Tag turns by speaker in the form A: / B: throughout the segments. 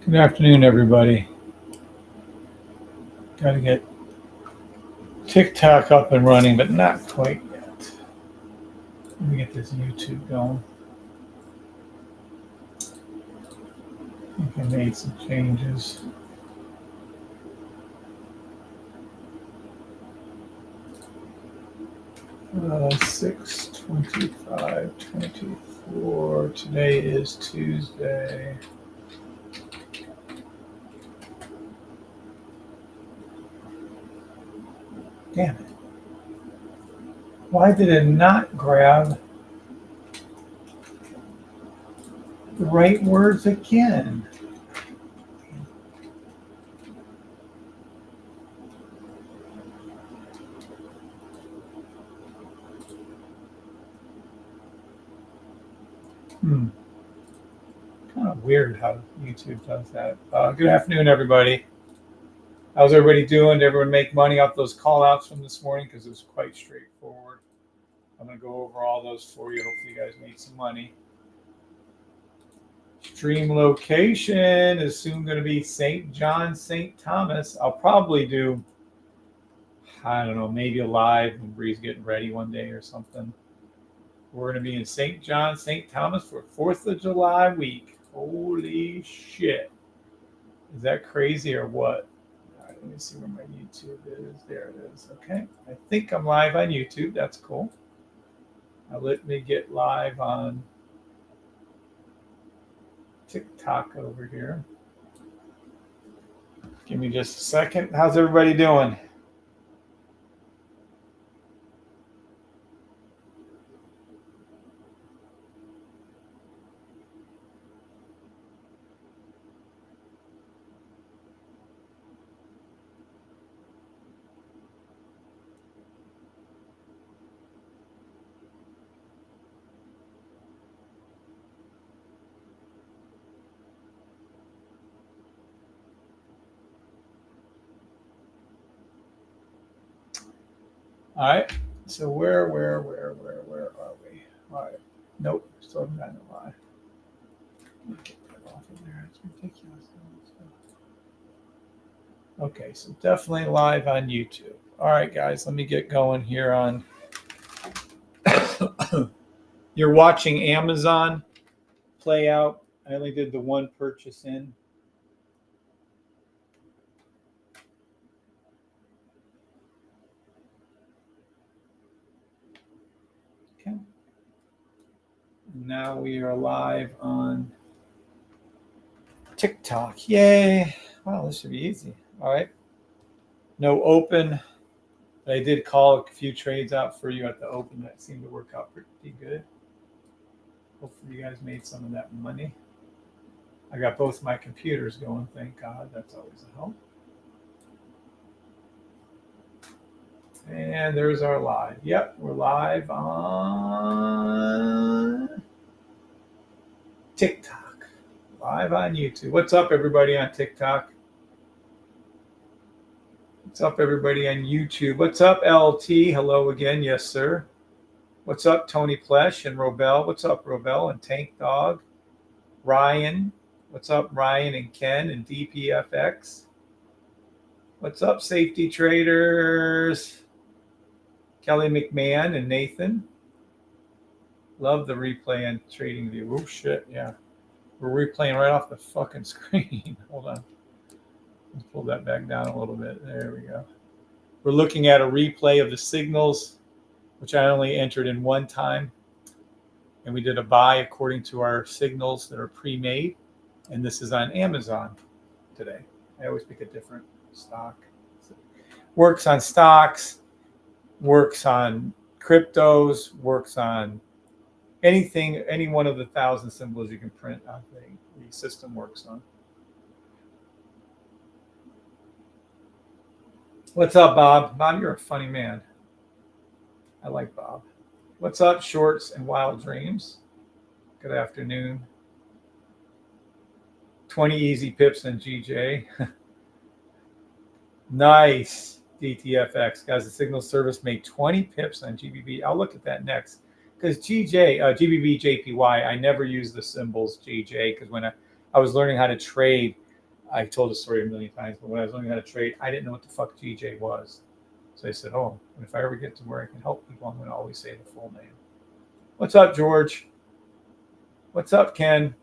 A: Good afternoon, everybody. Got to get TikTok up and running, but not quite yet. Let me get this YouTube going. I think I made some changes. Uh, 6/25/24. Today is Tuesday. Damn it. Why did it not grab the right words again? Kind of weird how YouTube does that. Good afternoon, everybody. How's everybody doing? Did everyone make money off those call outs from this morning? Because it was quite straightforward. I'm going to go over all those for you. Hopefully, you guys made some money. Stream location is soon going to be St. John, St. Thomas. I'll probably do, I don't know, maybe a live when Bree's getting ready one day or something. We're going to be in St. John, St. Thomas for 4th of July week. Holy shit. Is that crazy or what? All right, let me see where my YouTube is. There it is. Okay. I think I'm live on YouTube. That's cool. Now let me get live on TikTok over here. Give me just a second. How's everybody doing? All right. So where are we? All right. Nope. Still haven't gotten it live. Let me get that off of there. It's ridiculous. Okay, so definitely live on YouTube. All right, guys, let me get going here on. You're watching Amazon play out. I only did the one purchase in. Okay. Now we are live on TikTok. Yay. Wow, this should be easy. All right. No open. But I did call a few trades out for you at the open that seemed to work out pretty good. Hopefully you guys made some of that money. I got both my computers going, thank God. That's always a help. And there's our live. Yep, we're live on TikTok. Live on YouTube. What's up, everybody on TikTok? What's up, everybody on YouTube? What's up, LT? Hello again. Yes, sir. What's up, Tony Plesh and Robel? What's up, Robel and Tank Dog? Ryan. What's up, Ryan and Ken and DPFX? What's up, Safety Traders? Kelly McMahon and Nathan. Love the replay on Trading View. Oh, shit, yeah. We're replaying right off the fucking screen. Hold on. Let's pull that back down a little bit. There we go. We're looking at a replay of the signals, which I only entered in one time. And we did a buy according to our signals that are pre-made. And this is on Amazon today. I always pick a different stock. Works on stocks, works on cryptos, works on anything, any one of the 1,000 symbols you can print out the system works on. What's up, Bob? Bob, you're a funny man. I like Bob. What's up, Shorts and Wild Dreams? Good afternoon. 20 easy pips on GJ. Nice, DTFX. Guys, the signal service made 20 pips on GBB. I'll look at that next. Because GBB, JPY, I never use the symbols JJ because when I was learning how to trade, I told the story a million times, but when I was learning how to trade, I didn't know what the fuck GJ was. So I said, oh, if I ever get to where I can help people, I'm going to always say the full name. What's up, George? What's up, Ken?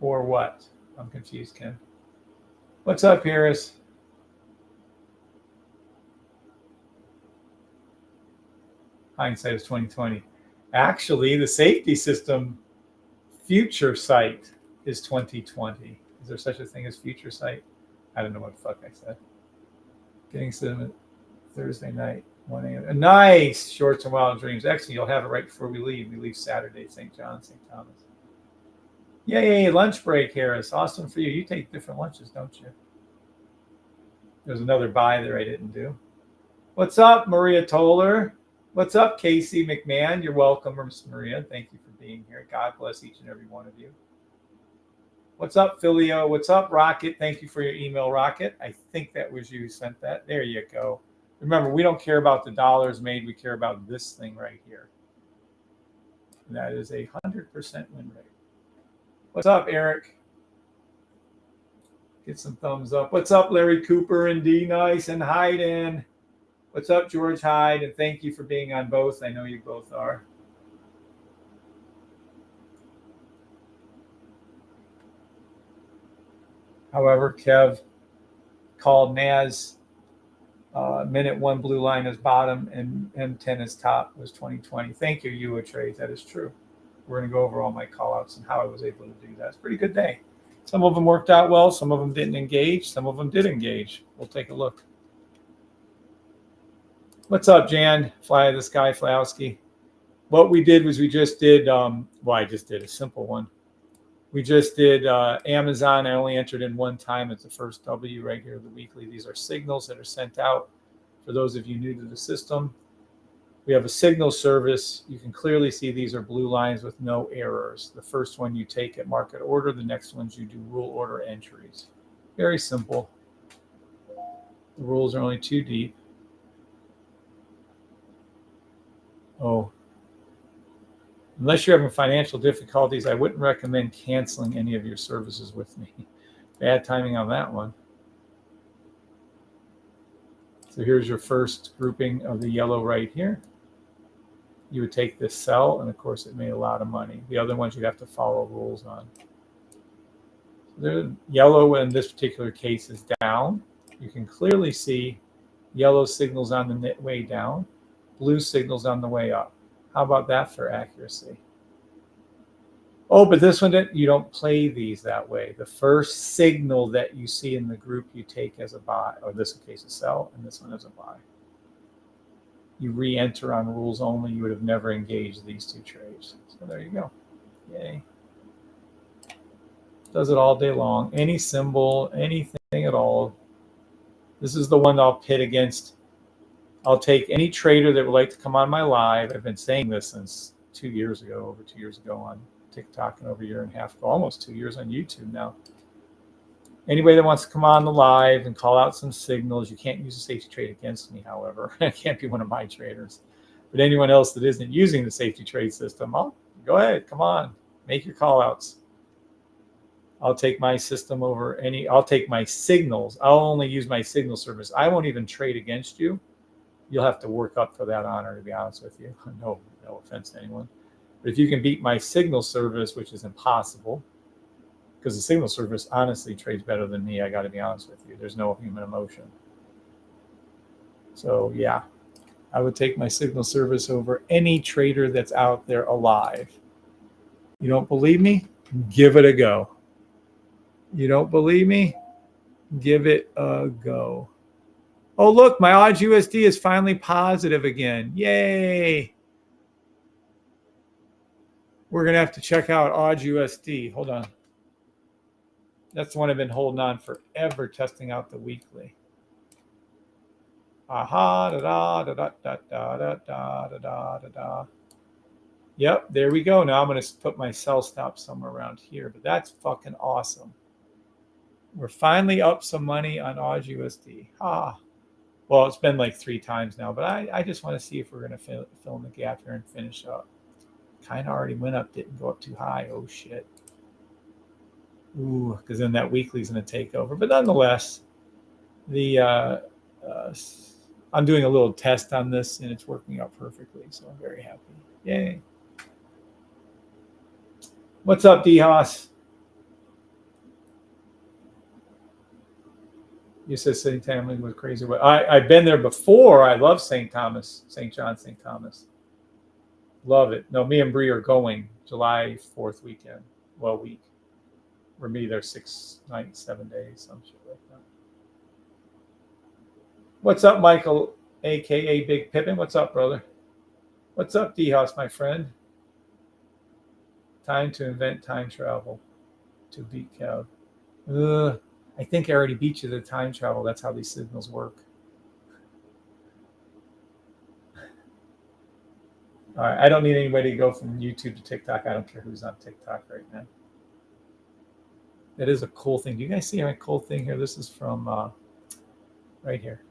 A: Or what? I'm confused, Ken. What's up, Harris? Hindsight is 2020. Actually, the safety system future sight is 2020. Is there such a thing as future sight? I don't know what the fuck I said. Getting cinnamon Thursday night, 1 a.m. Nice shorts and wild dreams. Actually, you'll have it right before we leave. We leave Saturday, St. John, St. Thomas. Yay, lunch break, Harris. Awesome for you. You take different lunches, don't you? There's another buy there I didn't do. What's up, Maria Toller? What's up, Casey McMahon? You're welcome, Miss Maria. Thank you for being here. God bless each and every one of you. What's up, Filio? What's up, Rocket? Thank you for your email, Rocket. I think that was you who sent that. There you go. Remember, we don't care about the dollars made. We care about this thing right here. And that is 100% win rate. What's up, Eric? Get some thumbs up. What's up, Larry Cooper and D Nice and Hayden? What's up, George Hyde? And thank you for being on both. I know you both are. However, Kev called NAS minute one blue line as bottom and M10 as top was 2020. Thank you, UA Trades. That is true. We're going to go over all my call outs and how I was able to do that. It's a pretty good day. Some of them worked out well. Some of them didn't engage. Some of them did engage. We'll take a look. What's up, Jan? Fly the Sky Flowski. What we did was we just did, I just did a simple one. We just did Amazon. I only entered in one time. It's the first W right here, the weekly. These are signals that are sent out for those of you new to the system. We have a signal service. You can clearly see these are blue lines with no errors. The first one you take at market order. The next ones you do rule order entries. Very simple. The rules are only 2 deep. Oh, unless you're having financial difficulties, I wouldn't recommend canceling any of your services with me. Bad timing on that one. So here's your first grouping of the yellow right here. You would take this sell, and of course it made a lot of money. The other ones you'd have to follow rules on. The yellow in this particular case is down. You can clearly see yellow signals on the way down, blue signals on the way up. How about that for accuracy? Oh, but this one, you don't play these that way. The first signal that you see in the group you take as a buy, or this case a sell, and this one as a buy. You re-enter on rules only. You would have never engaged these two trades. So there you go. Yay. Does it all day long. Any symbol, anything at all. This is the one I'll pit against. I'll take any trader that would like to come on my live. I've been saying this since 2 years ago, over 2 years ago on TikTok, and over a year and a half ago, almost 2 years on YouTube now. Anybody that wants to come on the live and call out some signals, you can't use a safety trade against me, however. I can't be one of my traders. But anyone else that isn't using the safety trade system, go ahead, come on, make your call outs. I'll take my system over I'll take my signals. I'll only use my signal service. I won't even trade against you. You'll have to work up for that honor, to be honest with you. No offense to anyone. But if you can beat my signal service, which is impossible, because the signal service honestly trades better than me, I got to be honest with you. There's no human emotion. So, yeah, I would take my signal service over any trader that's out there alive. You don't believe me? Give it a go. You don't believe me? Give it a go. Oh, look, my odds USD is finally positive again. Yay. We're going to have to check out odds USD. Hold on. That's the one I've been holding on forever, testing out the weekly. Aha, da da da da da da da da da da da. Yep, there we go. Now I'm going to put my sell stop somewhere around here, but that's fucking awesome. We're finally up some money on odds USD. Well, it's been like 3 times now, but I just want to see if we're going to fill in the gap here and finish up. Kind of already went up, didn't go up too high. Oh, shit. Ooh, because then that weekly's going to take over. But nonetheless, the I'm doing a little test on this, and it's working out perfectly. So I'm very happy. Yay! What's up, D Haas? You said St. Tammany was crazy. I've been there before. I love St. Thomas, St. John, St. Thomas. Love it. No, me and Bree are going July 4th weekend. Well, week. We're me there 6 nights, 7 days, some shit like that. What's up, Michael, aka Big Pippin? What's up, brother? What's up, D-House, my friend? Time to invent time travel to beat Kev. I think I already beat you to time travel. That's how these signals work. All right, I don't need anybody to go from YouTube to TikTok. I don't care who's on TikTok right now. That is a cool thing. Do you guys see a cool thing here? This is from right here.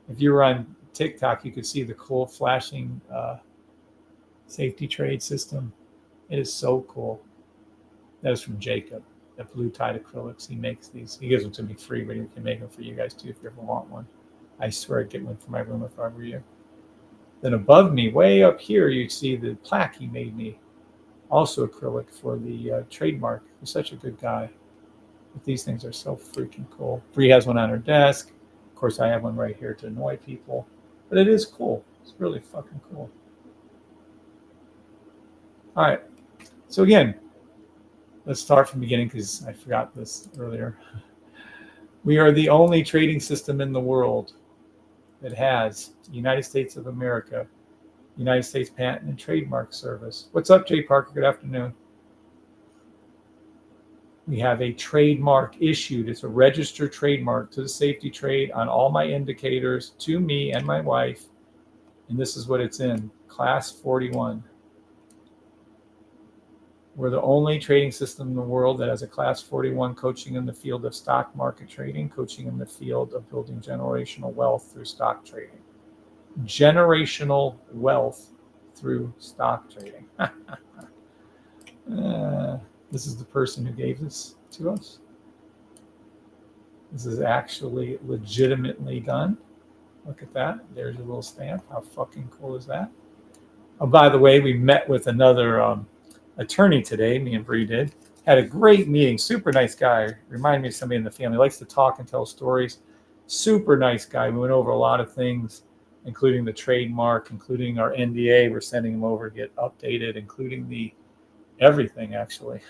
A: If you were on TikTok, you could see the cool flashing safety trade system. It is so cool. That is from Jacob, the Blue Tide acrylics. He makes these. He gives them to me free, but he can make them for you guys too if you ever want one. I swear I'd get one for my room if I were you. Then above me, way up here, you see the plaque he made me. Also acrylic for the trademark. He's such a good guy. But these things are so freaking cool. Bree has one on her desk. Of course, I have one right here to annoy people. But it is cool. It's really fucking cool. All right. So again, let's start from the beginning because I forgot this earlier. We are the only trading system in the world that has the United States of America, United States Patent and Trademark Service. What's up, Jay Parker? Good afternoon. We have a trademark issued. It's a registered trademark to the safety trade on all my indicators to me and my wife. And this is what it's in, Class 41. We're the only trading system in the world that has a Class 41 coaching in the field of stock market trading, coaching in the field of building generational wealth through stock trading. Generational wealth through stock trading. This is the person who gave this to us. This is actually legitimately done. Look at that. There's your little stamp. How fucking cool is that? Oh, by the way, we met with another attorney today. Me and Bree did. Had a great meeting. Super nice guy. Reminded me of somebody in the family. Likes to talk and tell stories. Super nice guy. We went over a lot of things, including the trademark, including our NDA. We're sending him over to get updated, including the everything, actually.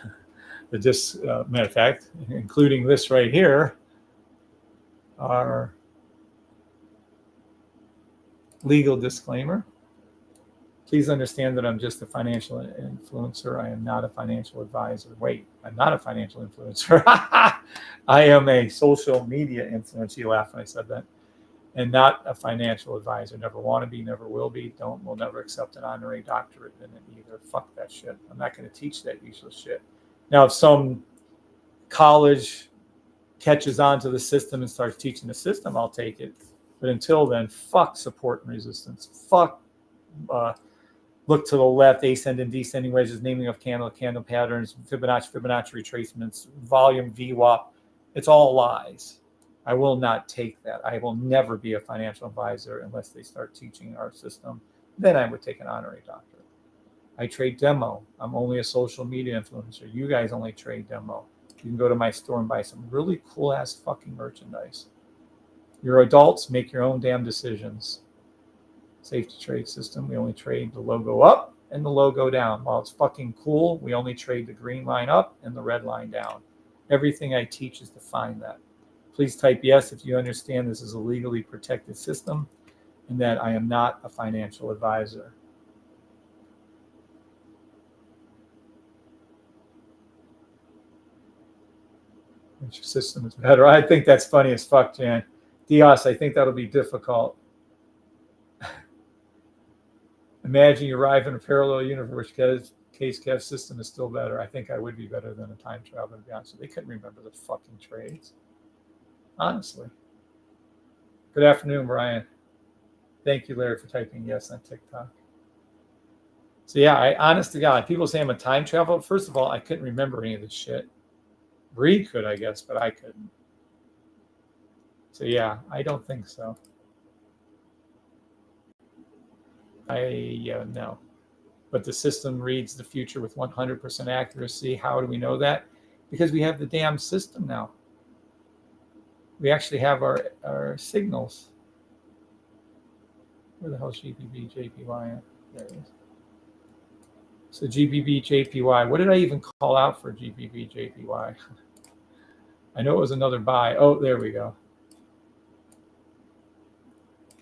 A: But just, matter of fact, including this right here, our legal disclaimer. Please understand that I'm just a financial influencer. I am not a financial advisor. Wait, I'm not a financial influencer. I am a social media influencer. You laughed when I said that. And not a financial advisor. Never want to be, never will be. Will never accept an honorary doctorate in it either. Fuck that shit. I'm not going to teach that useless shit. Now, if some college catches on to the system and starts teaching the system, I'll take it. But until then, fuck support and resistance. Fuck look to the left, ascending, descending wedges, naming of candle patterns, Fibonacci retracements, volume, VWAP. It's all lies. I will not take that. I will never be a financial advisor unless they start teaching our system. Then I would take an honorary doctorate. I trade demo. I'm only a social media influencer. You guys only trade demo. You can go to my store and buy some really cool ass fucking merchandise. You're adults, make your own damn decisions. Safety trade system, we only trade the logo up and the logo down. While it's fucking cool, we only trade the green line up and the red line down. Everything I teach is to find that. Please type yes if you understand this is a legally protected system and that I am not a financial advisor. Which system is better? I think that's funny as fuck, Jan. Dios, I think that'll be difficult. Imagine you arrive in a parallel universe. Case Kev system is still better. I think I would be better than a time traveler, to be honest. They couldn't remember the fucking trades. Honestly. Good afternoon, Brian. Thank you, Larry, for typing yes on TikTok. So yeah, honest to God, people say I'm a time traveler. First of all, I couldn't remember any of this shit. Bree could, I guess, but I couldn't. So yeah, I don't think so. No. But the system reads the future with 100% accuracy. How do we know that? Because we have the damn system now. We actually have our signals. Where the hell's GBP JPY at? There it is. So GBP JPY. What did I even call out for GBP JPY? I know it was another buy. Oh, there we go.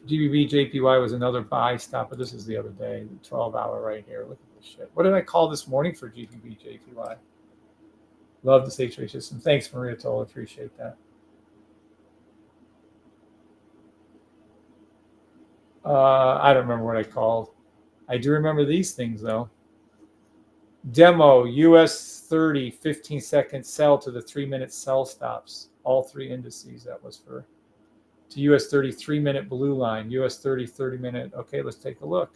A: GBP JPY was another buy stop, but this is the other day, the 12-hour right here. Look at this shit. What did I call this morning for GBP JPY? Love the stage trade system. Thanks, Maria Toll. Appreciate that. I don't remember what I called. I do remember these things, though. Demo, US 30, 15-second sell to the 3-minute sell stops. All three indices. That was for to US 30, 3-minute blue line. US 30, 30-minute. Okay, let's take a look.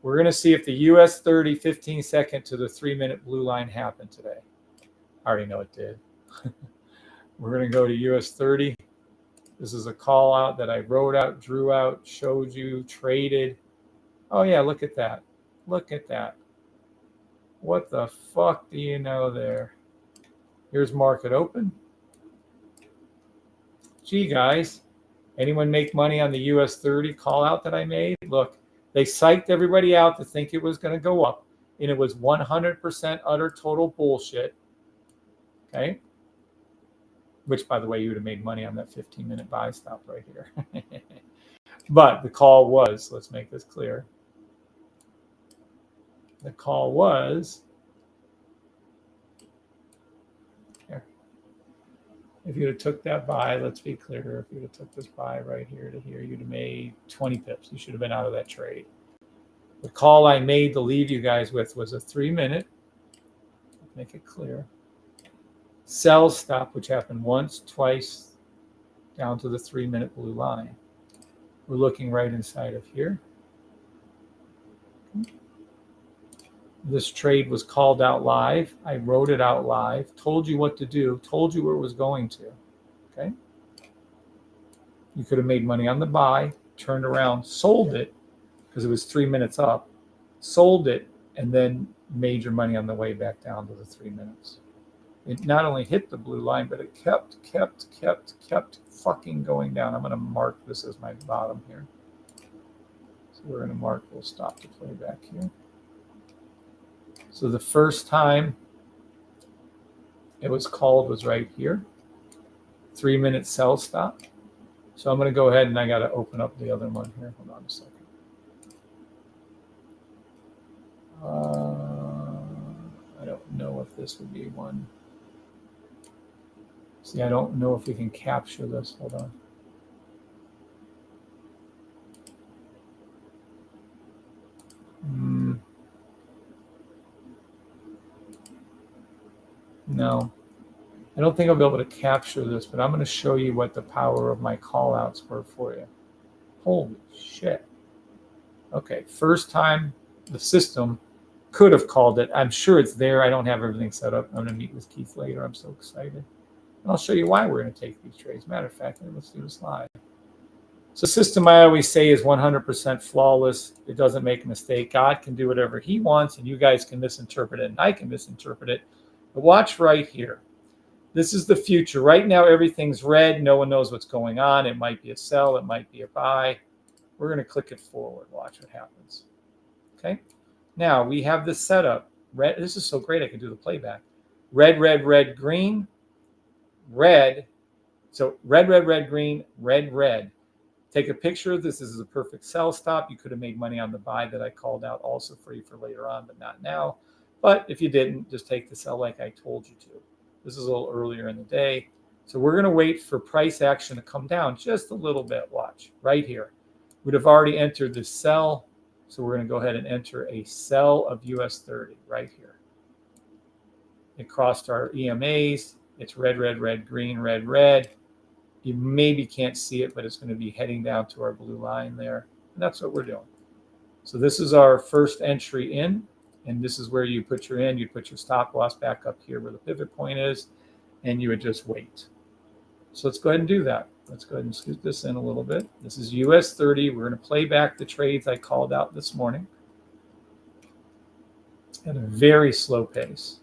A: We're going to see if the US 30, 15-second to the 3-minute blue line happened today. I already know it did. We're going to go to US 30. This is a call out that I wrote out, drew out, showed you, traded. Oh, yeah, look at that. Look at that. What the fuck do you know there? Here's market open. Gee, guys, anyone make money on the US 30 call out that I made? Look, they psyched everybody out to think it was going to go up, and it was 100% utter total bullshit. Okay? Which, by the way, you would have made money on that 15-minute buy stop right here. But the call was, let's make this clear. The call was, here. If you'd have took that buy, let's be clear, if you'd have took this buy right here to here, you'd have made 20 pips. You should have been out of that trade. The call I made to leave you guys with was a 3-minute, make it clear, sell stop, which happened once, twice, down to the 3-minute blue line. We're looking right inside of here. This trade was called out live. I wrote it out live, told you what to do, told you where it was going to. Okay. You could have made money on the buy, turned around, sold it because it was 3 minutes up, sold it, and then made your money on the way back down to the 3 minutes. It not only hit the blue line, but it kept fucking going down. I'm going to mark this as my bottom here. So we're going to mark, we'll stop the playback here. So the first time it was called was right here, 3-minute sell stop. So I'm going to go ahead and I got to open up the other one here. Hold on a second. I don't know if this would be one. See, I don't know if we can capture this. Hold on. No, I don't think I'll be able to capture this, but I'm going to show you what the power of my call outs were for you. Holy shit. Okay, first time the system could have called it. I'm sure it's there. I don't have everything set up. I'm going to meet with Keith later. I'm so excited. And I'll show you why we're going to take these trades. Matter of fact, let's do this live. So system, I always say, is 100% flawless. It doesn't make a mistake. God can do whatever he wants, and you guys can misinterpret it, and I can misinterpret it. But watch right here. This is the future. Right now, everything's red. No one knows what's going on. It might be a sell. It might be a buy. We're going to click it forward. Watch what happens. Okay. Now, we have this setup. Red. This is so great. I can do the playback. Red, red, red, green, red. So red, red, red, green, red, red. Take a picture of this. This is a perfect sell stop. You could have made money on the buy that I called out also for you for later on, but not now. But if you didn't, just take the sell like I told you to. This is a little earlier in the day. So we're going to wait for price action to come down just a little bit. Watch right here. We'd have already entered the sell. So we're going to go ahead and enter a sell of US 30 right here. It crossed our EMAs. It's red, red, red, green, red, red. You maybe can't see it, but it's going to be heading down to our blue line there. And that's what we're doing. So this is our first entry in. And this is where you put your in. You put your stop loss back up here where the pivot point is. and you would just wait. So let's go ahead and do that. Let's go ahead and scoot this in a little bit. This is US 30. We're going to play back the trades I called out this morning at a very slow pace.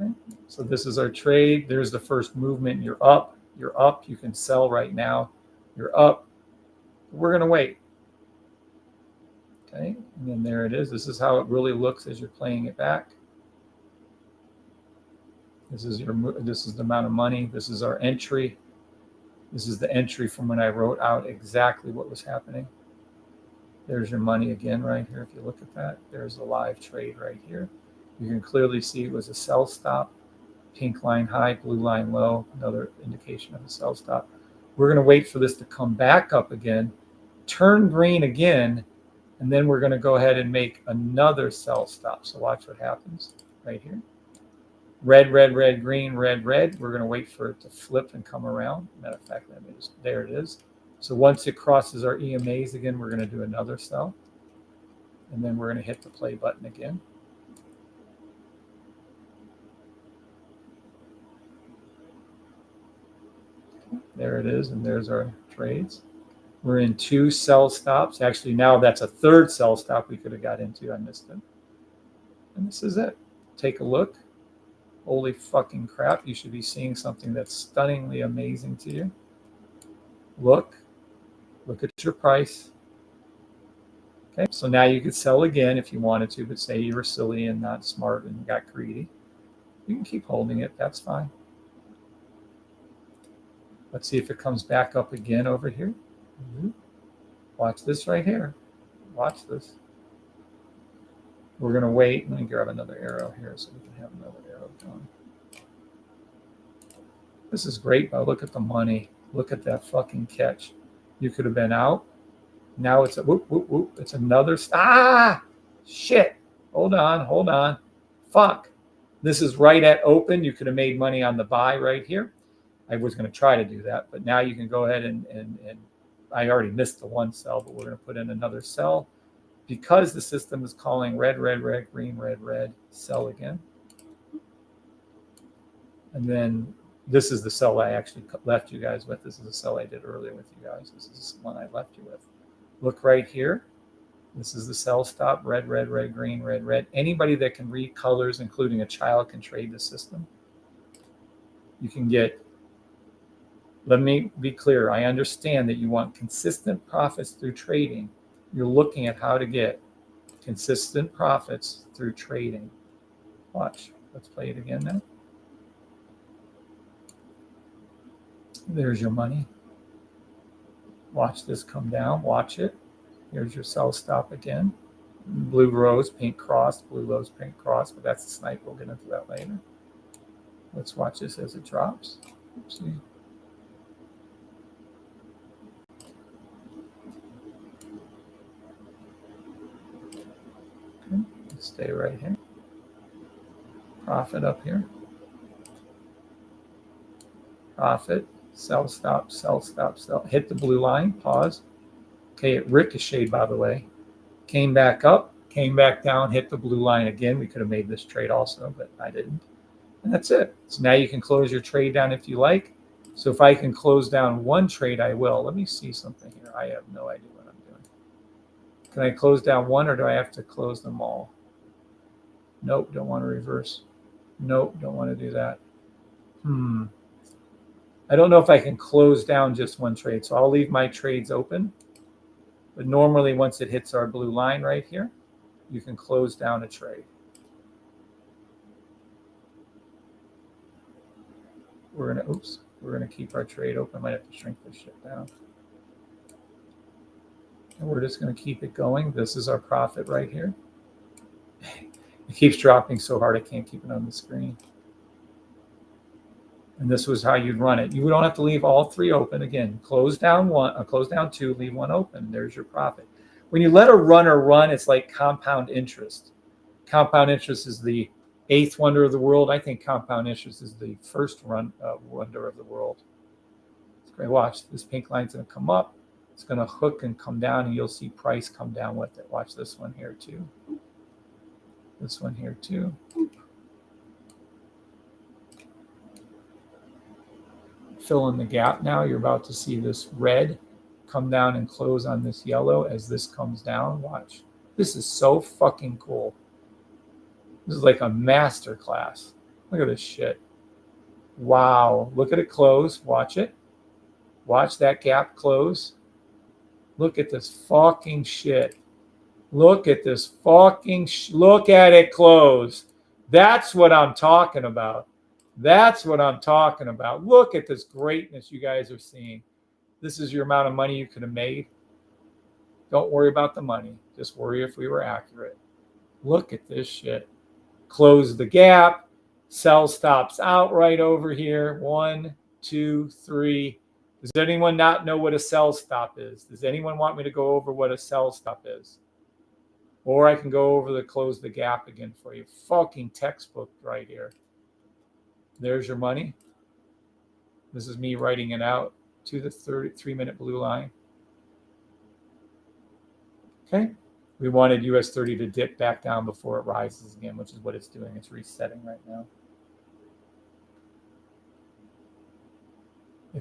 A: Okay. So this is our trade. There's the first movement. You're up. You're up. You can sell right now. You're up. We're going to wait. Okay. And then there it is. This is how it really looks as you're playing it back. This is the amount of money. This is our entry. This is the entry from when I wrote out exactly what was happening. There's your money again right here. If you look at that, there's a live trade right here. You can clearly see it was a sell stop, pink line high, blue line low, another indication of a sell stop. We're going to wait for this to come back up again, turn green again, and then we're going to go ahead and make another sell stop. So watch what happens right here. Red, red, red, green, red, red. We're going to wait for it to flip and come around. Matter of fact, there it is. So once it crosses our EMAs again, we're going to do another sell. And then we're going to hit the play button again. There it is, and there's our trades. We're in 2 sell stops. Actually, now that's a 3rd sell stop we could have got into. I missed it. And this is it. Take a look. Holy fucking crap. You should be seeing something that's stunningly amazing to you. Look at your price. Okay, so now you could sell again if you wanted to, but say you were silly and not smart and got greedy. You can keep holding it. That's fine. Let's see if it comes back up again over here. Watch this right here. Watch this. We're going to wait. Let me grab another arrow here so we can have another arrow going. This is great, but look at the money. Look at that fucking catch. You could have been out. Now it's a whoop, whoop, whoop. It's another. Shit. Hold on. Fuck. This is right at open. You could have made money on the buy right here. I was going to try to do that, but now you can go ahead and I already missed the 1 sell, but we're going to put in another sell because the system is calling red, red, red, green, red, red, sell again. And then this is the sell I actually left you guys with. This is the sell I did earlier with you guys. This is the one I left you with. Look right here. This is the sell stop, red, red, red, green, red, red. Anybody that can read colors, including a child, can trade the system. You can get, let me be clear. I understand that you want consistent profits through trading. You're looking at how to get consistent profits through trading. Watch. Let's play it again now. There's your money. Watch this come down. Watch it. Here's your sell stop again. Blue rose, pink cross, blue rose, pink cross, but that's a snipe. We'll get into that later. Let's watch this as it drops. Oopsie. Okay, let's stay right here. Profit up here. Profit. Sell, stop, sell, stop, sell. Hit the blue line, pause. Okay, it ricocheted, by the way. Came back up, came back down, hit the blue line again. We could have made this trade also, but I didn't. And that's it. So now you can close your trade down if you like. So if I can close down 1 trade, I will. Let me see something here. I have no idea what I'm doing. Can I close down 1 or do I have to close them all? Nope, don't want to reverse. Nope, don't want to do that. I don't know if I can close down just 1 trade, so I'll leave my trades open. But normally once it hits our blue line right here, you can close down a trade. We're gonna keep our trade open. Might have to shrink this shit down. And we're just gonna keep it going. This is our profit right here. It keeps dropping so hard I can't keep it on the screen. And this was how you'd run it. You don't have to leave all 3 open. Again, close down 1, close down 2, leave 1 open. There's your profit. When you let a runner run, it's like compound interest. Compound interest is the 8th wonder of the world. I think compound interest is the first wonder of the world. It's great. Watch, this pink line's going to come up. It's going to hook and come down, and you'll see price come down with it. Watch this one here too. This one here too. fill in the gap now. You're about to see this red come down and close on this yellow as this comes down. Watch. This is so fucking cool. This is like a master class. Look at this shit. Wow. Look at it close. Watch it. Watch that gap close. Look at this fucking shit. Look at this fucking look at it close. That's what I'm talking about. That's what I'm talking about. Look at this greatness you guys are seeing. This is your amount of money you could have made. Don't worry about the money. Just worry if we were accurate. Look at this shit. Close the gap. Sell stops out right over here. 1, 2, 3. Does anyone not know what a sell stop is? Does anyone want me to go over what a sell stop is? Or I can go over the close the gap again for you. Fucking textbook right here. There's your money. This is me writing it out to the 3-minute blue line. Okay. We wanted US 30 to dip back down before it rises again, which is what it's doing. It's resetting right now.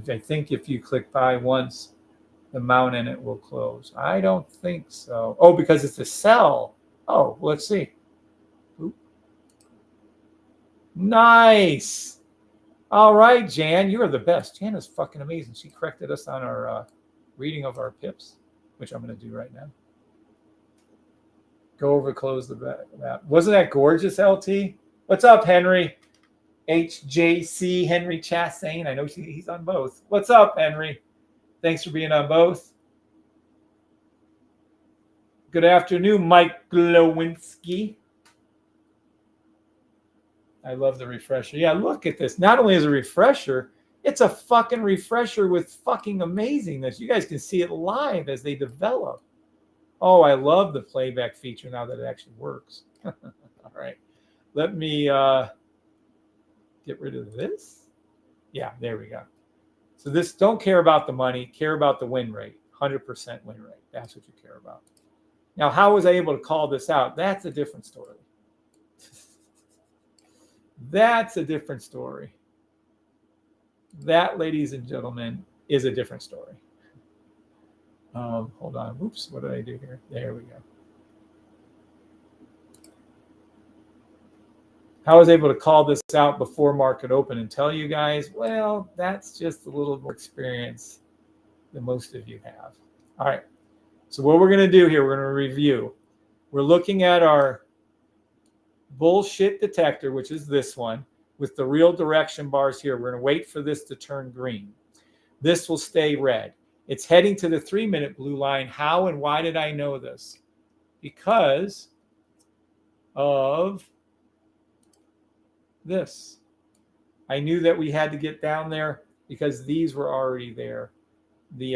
A: I think if you click buy once, the amount in it will close. I don't think so. Oh, because it's a sell. Oh, let's see. Oop. Nice. All right, Jan, you are the best. Jan is fucking amazing. She corrected us on our reading of our pips, which I'm going to do right now. Go over, close the map. Wasn't that gorgeous, LT? What's up, Henry? HJC, Henry Chastain. I know he's on both. What's up, Henry? Thanks for being on both. Good afternoon, Mike Glowinski. I love the refresher. Yeah, look at this. Not only is it a refresher, it's a fucking refresher with fucking amazingness. You guys can see it live as they develop. Oh, I love the playback feature now that it actually works. All right. Let me get rid of this. Yeah, there we go. So this, don't care about the money, care about the win rate. 100% win rate. That's what you care about. Now, how was I able to call this out? That's a different story. That's a different story. That, ladies and gentlemen, is a different story. Hold on. Oops, what did I do here? There we go. How I was able to call this out before market open and tell you guys, well, that's just a little more experience than most of you have. All right. So what we're going to do here, we're going to review. We're looking at our bullshit detector, which is this one, with the real direction bars here. We're going to wait for this to turn green. This will stay red. It's heading to the 3-minute blue line. How and why did I know this? Because of this. I knew that we had to get down there because these were already there. The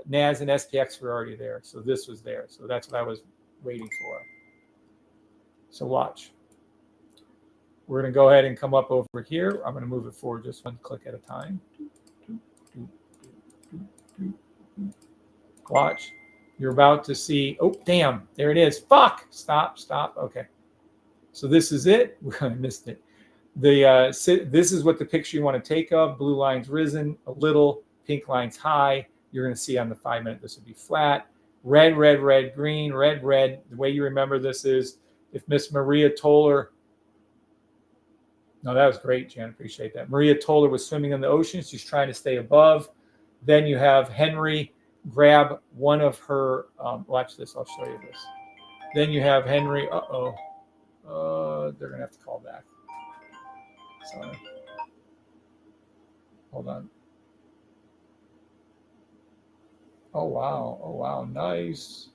A: NAS and SPX were already there. So this was there. So that's what I was waiting for. So watch. We're going to go ahead and come up over here. I'm going to move it forward just one click at a time. Watch. You're about to see. Oh, damn. There it is. Fuck. Stop. Stop. Okay. So this is it. I missed it. This is what the picture you want to take of. Blue line's risen a little. Pink line's high. You're going to see on the 5-minute this would be flat. Red, red, red, green, red, red. The way you remember this is if Miss Maria Toller. No, that was great, Jan. Appreciate that. Maria Toller was swimming in the ocean. She's trying to stay above. Then you have Henry grab one of her. Watch this. I'll show you this. Then you have Henry. They're going to have to call back. Sorry. Hold on. Oh, wow. Oh, wow. Nice.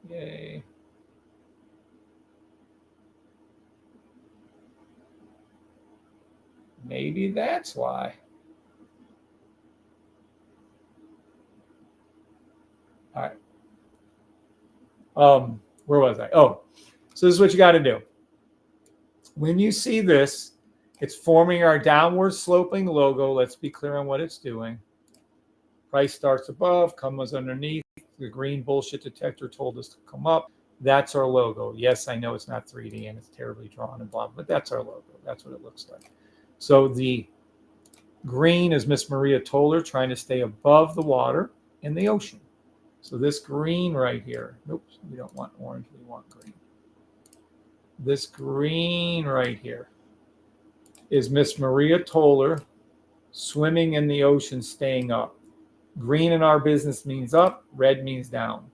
A: Yay. Maybe that's why. All right. Where was I? Oh, so this is what you got to do. When you see this, it's forming our downward sloping logo. Let's be clear on what it's doing. Price starts above, comes underneath. The green bullshit detector told us to come up. That's our logo. Yes, I know it's not 3D and it's terribly drawn and blah, but that's our logo. That's what it looks like. So the green is Miss Maria Toller trying to stay above the water in the ocean. So this green right here, oops, we don't want orange, we want green. This green right here is Miss Maria Toller swimming in the ocean, staying up. Green in our business means up, red means down.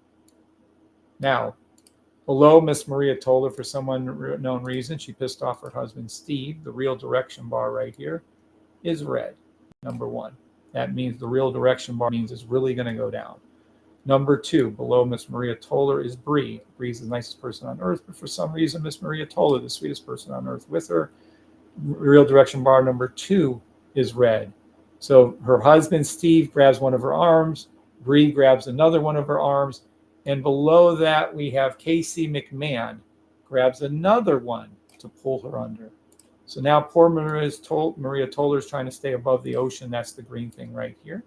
A: Now, below Miss Maria Toller, for some unknown reason, she pissed off her husband, Steve. The real direction bar right here is red, number one. That means the real direction bar means it's really going to go down. Number two, below Miss Maria Toller is Bree. Bree's the nicest person on earth, but for some reason, Miss Maria Toller, the sweetest person on earth, with her. Real direction bar number two is red. So her husband, Steve, grabs one of her arms. Bree grabs another one of her arms. And below that, we have Casey McMahon grabs another one to pull her under. So now poor Maria Toller is trying to stay above the ocean. That's the green thing right here.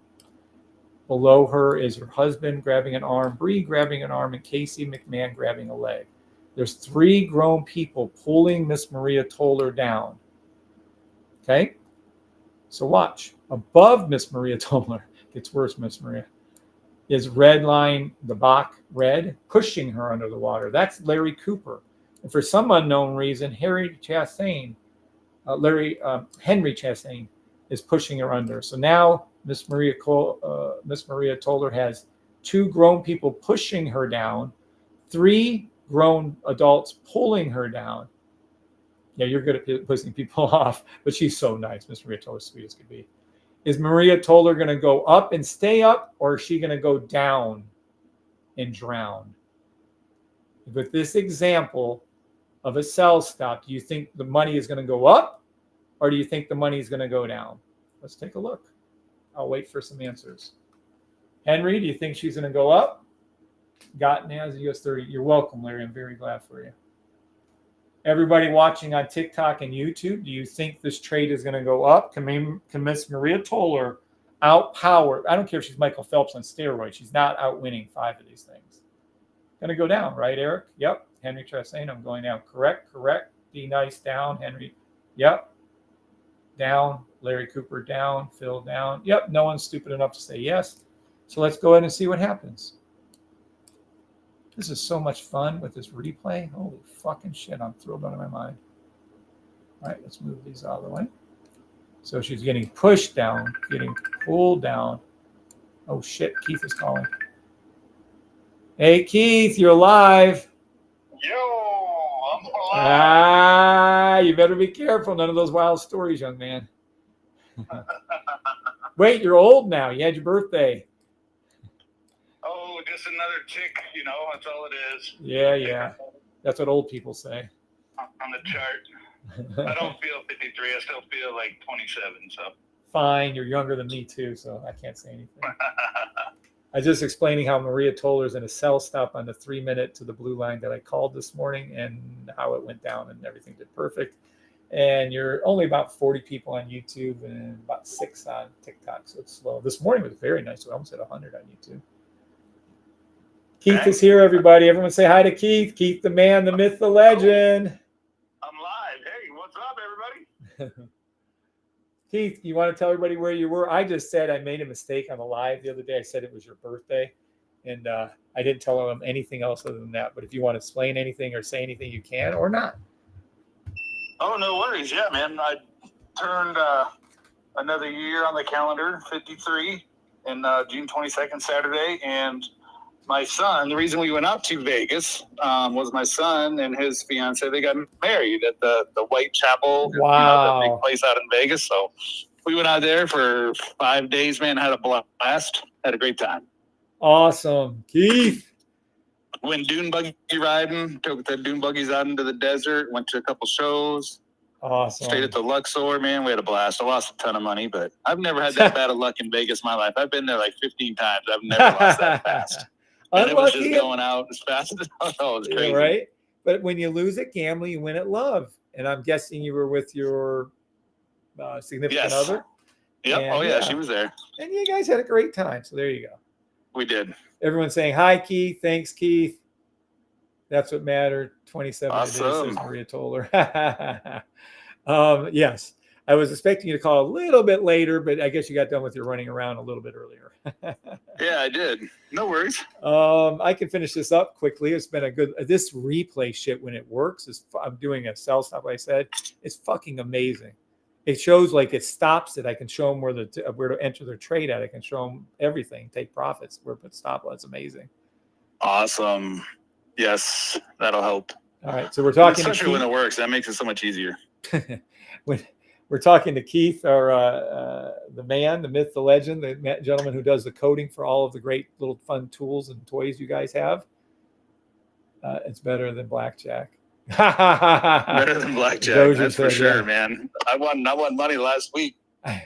A: Below her is her husband grabbing an arm, Bree grabbing an arm, and Casey McMahon grabbing a leg. There's three grown people pulling Miss Maria Toller down. Okay? So watch. Above Miss Maria Toller, gets worse, Miss Maria, is red line, the Bach red, pushing her under the water. That's Larry Cooper. And for some unknown reason, Henry Chastain is pushing her under. So now Miss Maria Toller has two grown people pushing her down, three grown adults pulling her down. Yeah, you're good at pissing people off, but she's so nice. Miss Maria Toller, sweet as could be. Is Maria Toller going to go up and stay up, or is she going to go down and drown? With this example of a sell stop, do you think the money is going to go up, or do you think the money is going to go down? Let's take a look. I'll wait for some answers. Henry, do you think she's going to go up? Got Naz, US 30. You're welcome, Larry. I'm very glad for you. Everybody watching on TikTok and YouTube, do you think this trade is going to go up? Can Miss Maria Toller outpower? I don't care if she's Michael Phelps on steroids. She's not outwinning five of these things. Going to go down, right, Eric? Yep. Henry Chastain, I'm going down. Correct. Be nice, down. Henry, yep. Down. Larry Cooper, down. Phil, down. Yep. No one's stupid enough to say yes. So let's go ahead and see what happens. This is so much fun with this replay. Holy fucking shit. I'm thrilled out of my mind. All right, let's move these out of the way. So she's getting pushed down, getting pulled down. Oh shit, Keith is calling. Hey Keith, you're alive.
B: Yo, I'm alive.
A: You better be careful. None of those wild stories, young man. Wait, you're old now. You had your birthday.
B: Oh, just another tick, that's all it is.
A: Yeah. That's what old people say.
B: On the chart. I don't feel 53. I still feel like 27, so.
A: Fine, you're younger than me too, so I can't say anything. I was just explaining how Maria Toller's in a sell stop on the 3 minute to the blue line that I called this morning and how it went down and everything did perfect. And you're only about 40 people on YouTube and about 6 on TikTok, so it's slow. This morning was very nice. We almost had 100 on YouTube. Keith is here, everybody. Everyone say hi to Keith. Keith, the man, the myth, the legend.
B: I'm live. Hey, what's up, everybody?
A: Keith, you want to tell everybody where you were? I just said I made a mistake on the live the other day. I said it was your birthday, and I didn't tell them anything else other than that. But if you want to explain anything or say anything, you can or not.
B: Oh, no worries. Yeah, man. I turned another year on the calendar, 53, and June 22nd, Saturday, and my son, the reason we went out to Vegas was my son and his fiance, they got married at the Whitechapel,
A: wow.
B: The big place out in Vegas. So we went out there for 5 days, man, had a blast, had a great time.
A: Awesome. Keith.
B: Went dune buggy riding, took the dune buggies out into the desert, went to a couple shows.
A: Awesome.
B: Stayed at the Luxor, man. We had a blast. I lost a ton of money, but I've never had that bad of luck in Vegas in my life. I've been there like 15 times. I've never lost that fast. And it was just going out as fast as it was crazy.
A: Yeah, right? But when you lose at gambling, you win at love. And I'm guessing you were with your significant other?
B: Yep. And, yeah, she was there.
A: And you guys had a great time. So there you go.
B: We did.
A: Everyone's saying, hi, Keith. Thanks, Keith. That's what mattered. 27
B: awesome.
A: Says Maria Toller. Yes. I was expecting you to call a little bit later, but I guess you got done with your running around a little bit earlier.
B: Yeah, I did. No worries.
A: I can finish this up quickly. It's been a good, this replay shit when it works is, I'm doing a sell stop, like I said, it's fucking amazing. It shows like it stops it. I can show them where to enter their trade at. I can show them everything, take profits, where to put stop loss. Amazing.
B: Awesome. Yes, that'll help.
A: All right. So we're talking,
B: especially when it works, that makes it so much easier.
A: when we're talking to Keith, our the man, the myth, the legend, the gentleman who does the coding for all of the great little fun tools and toys you guys have. It's better than blackjack.
B: Better than blackjack,
A: Dozier
B: that's for
A: said,
B: sure,
A: yeah.
B: man. I won money last week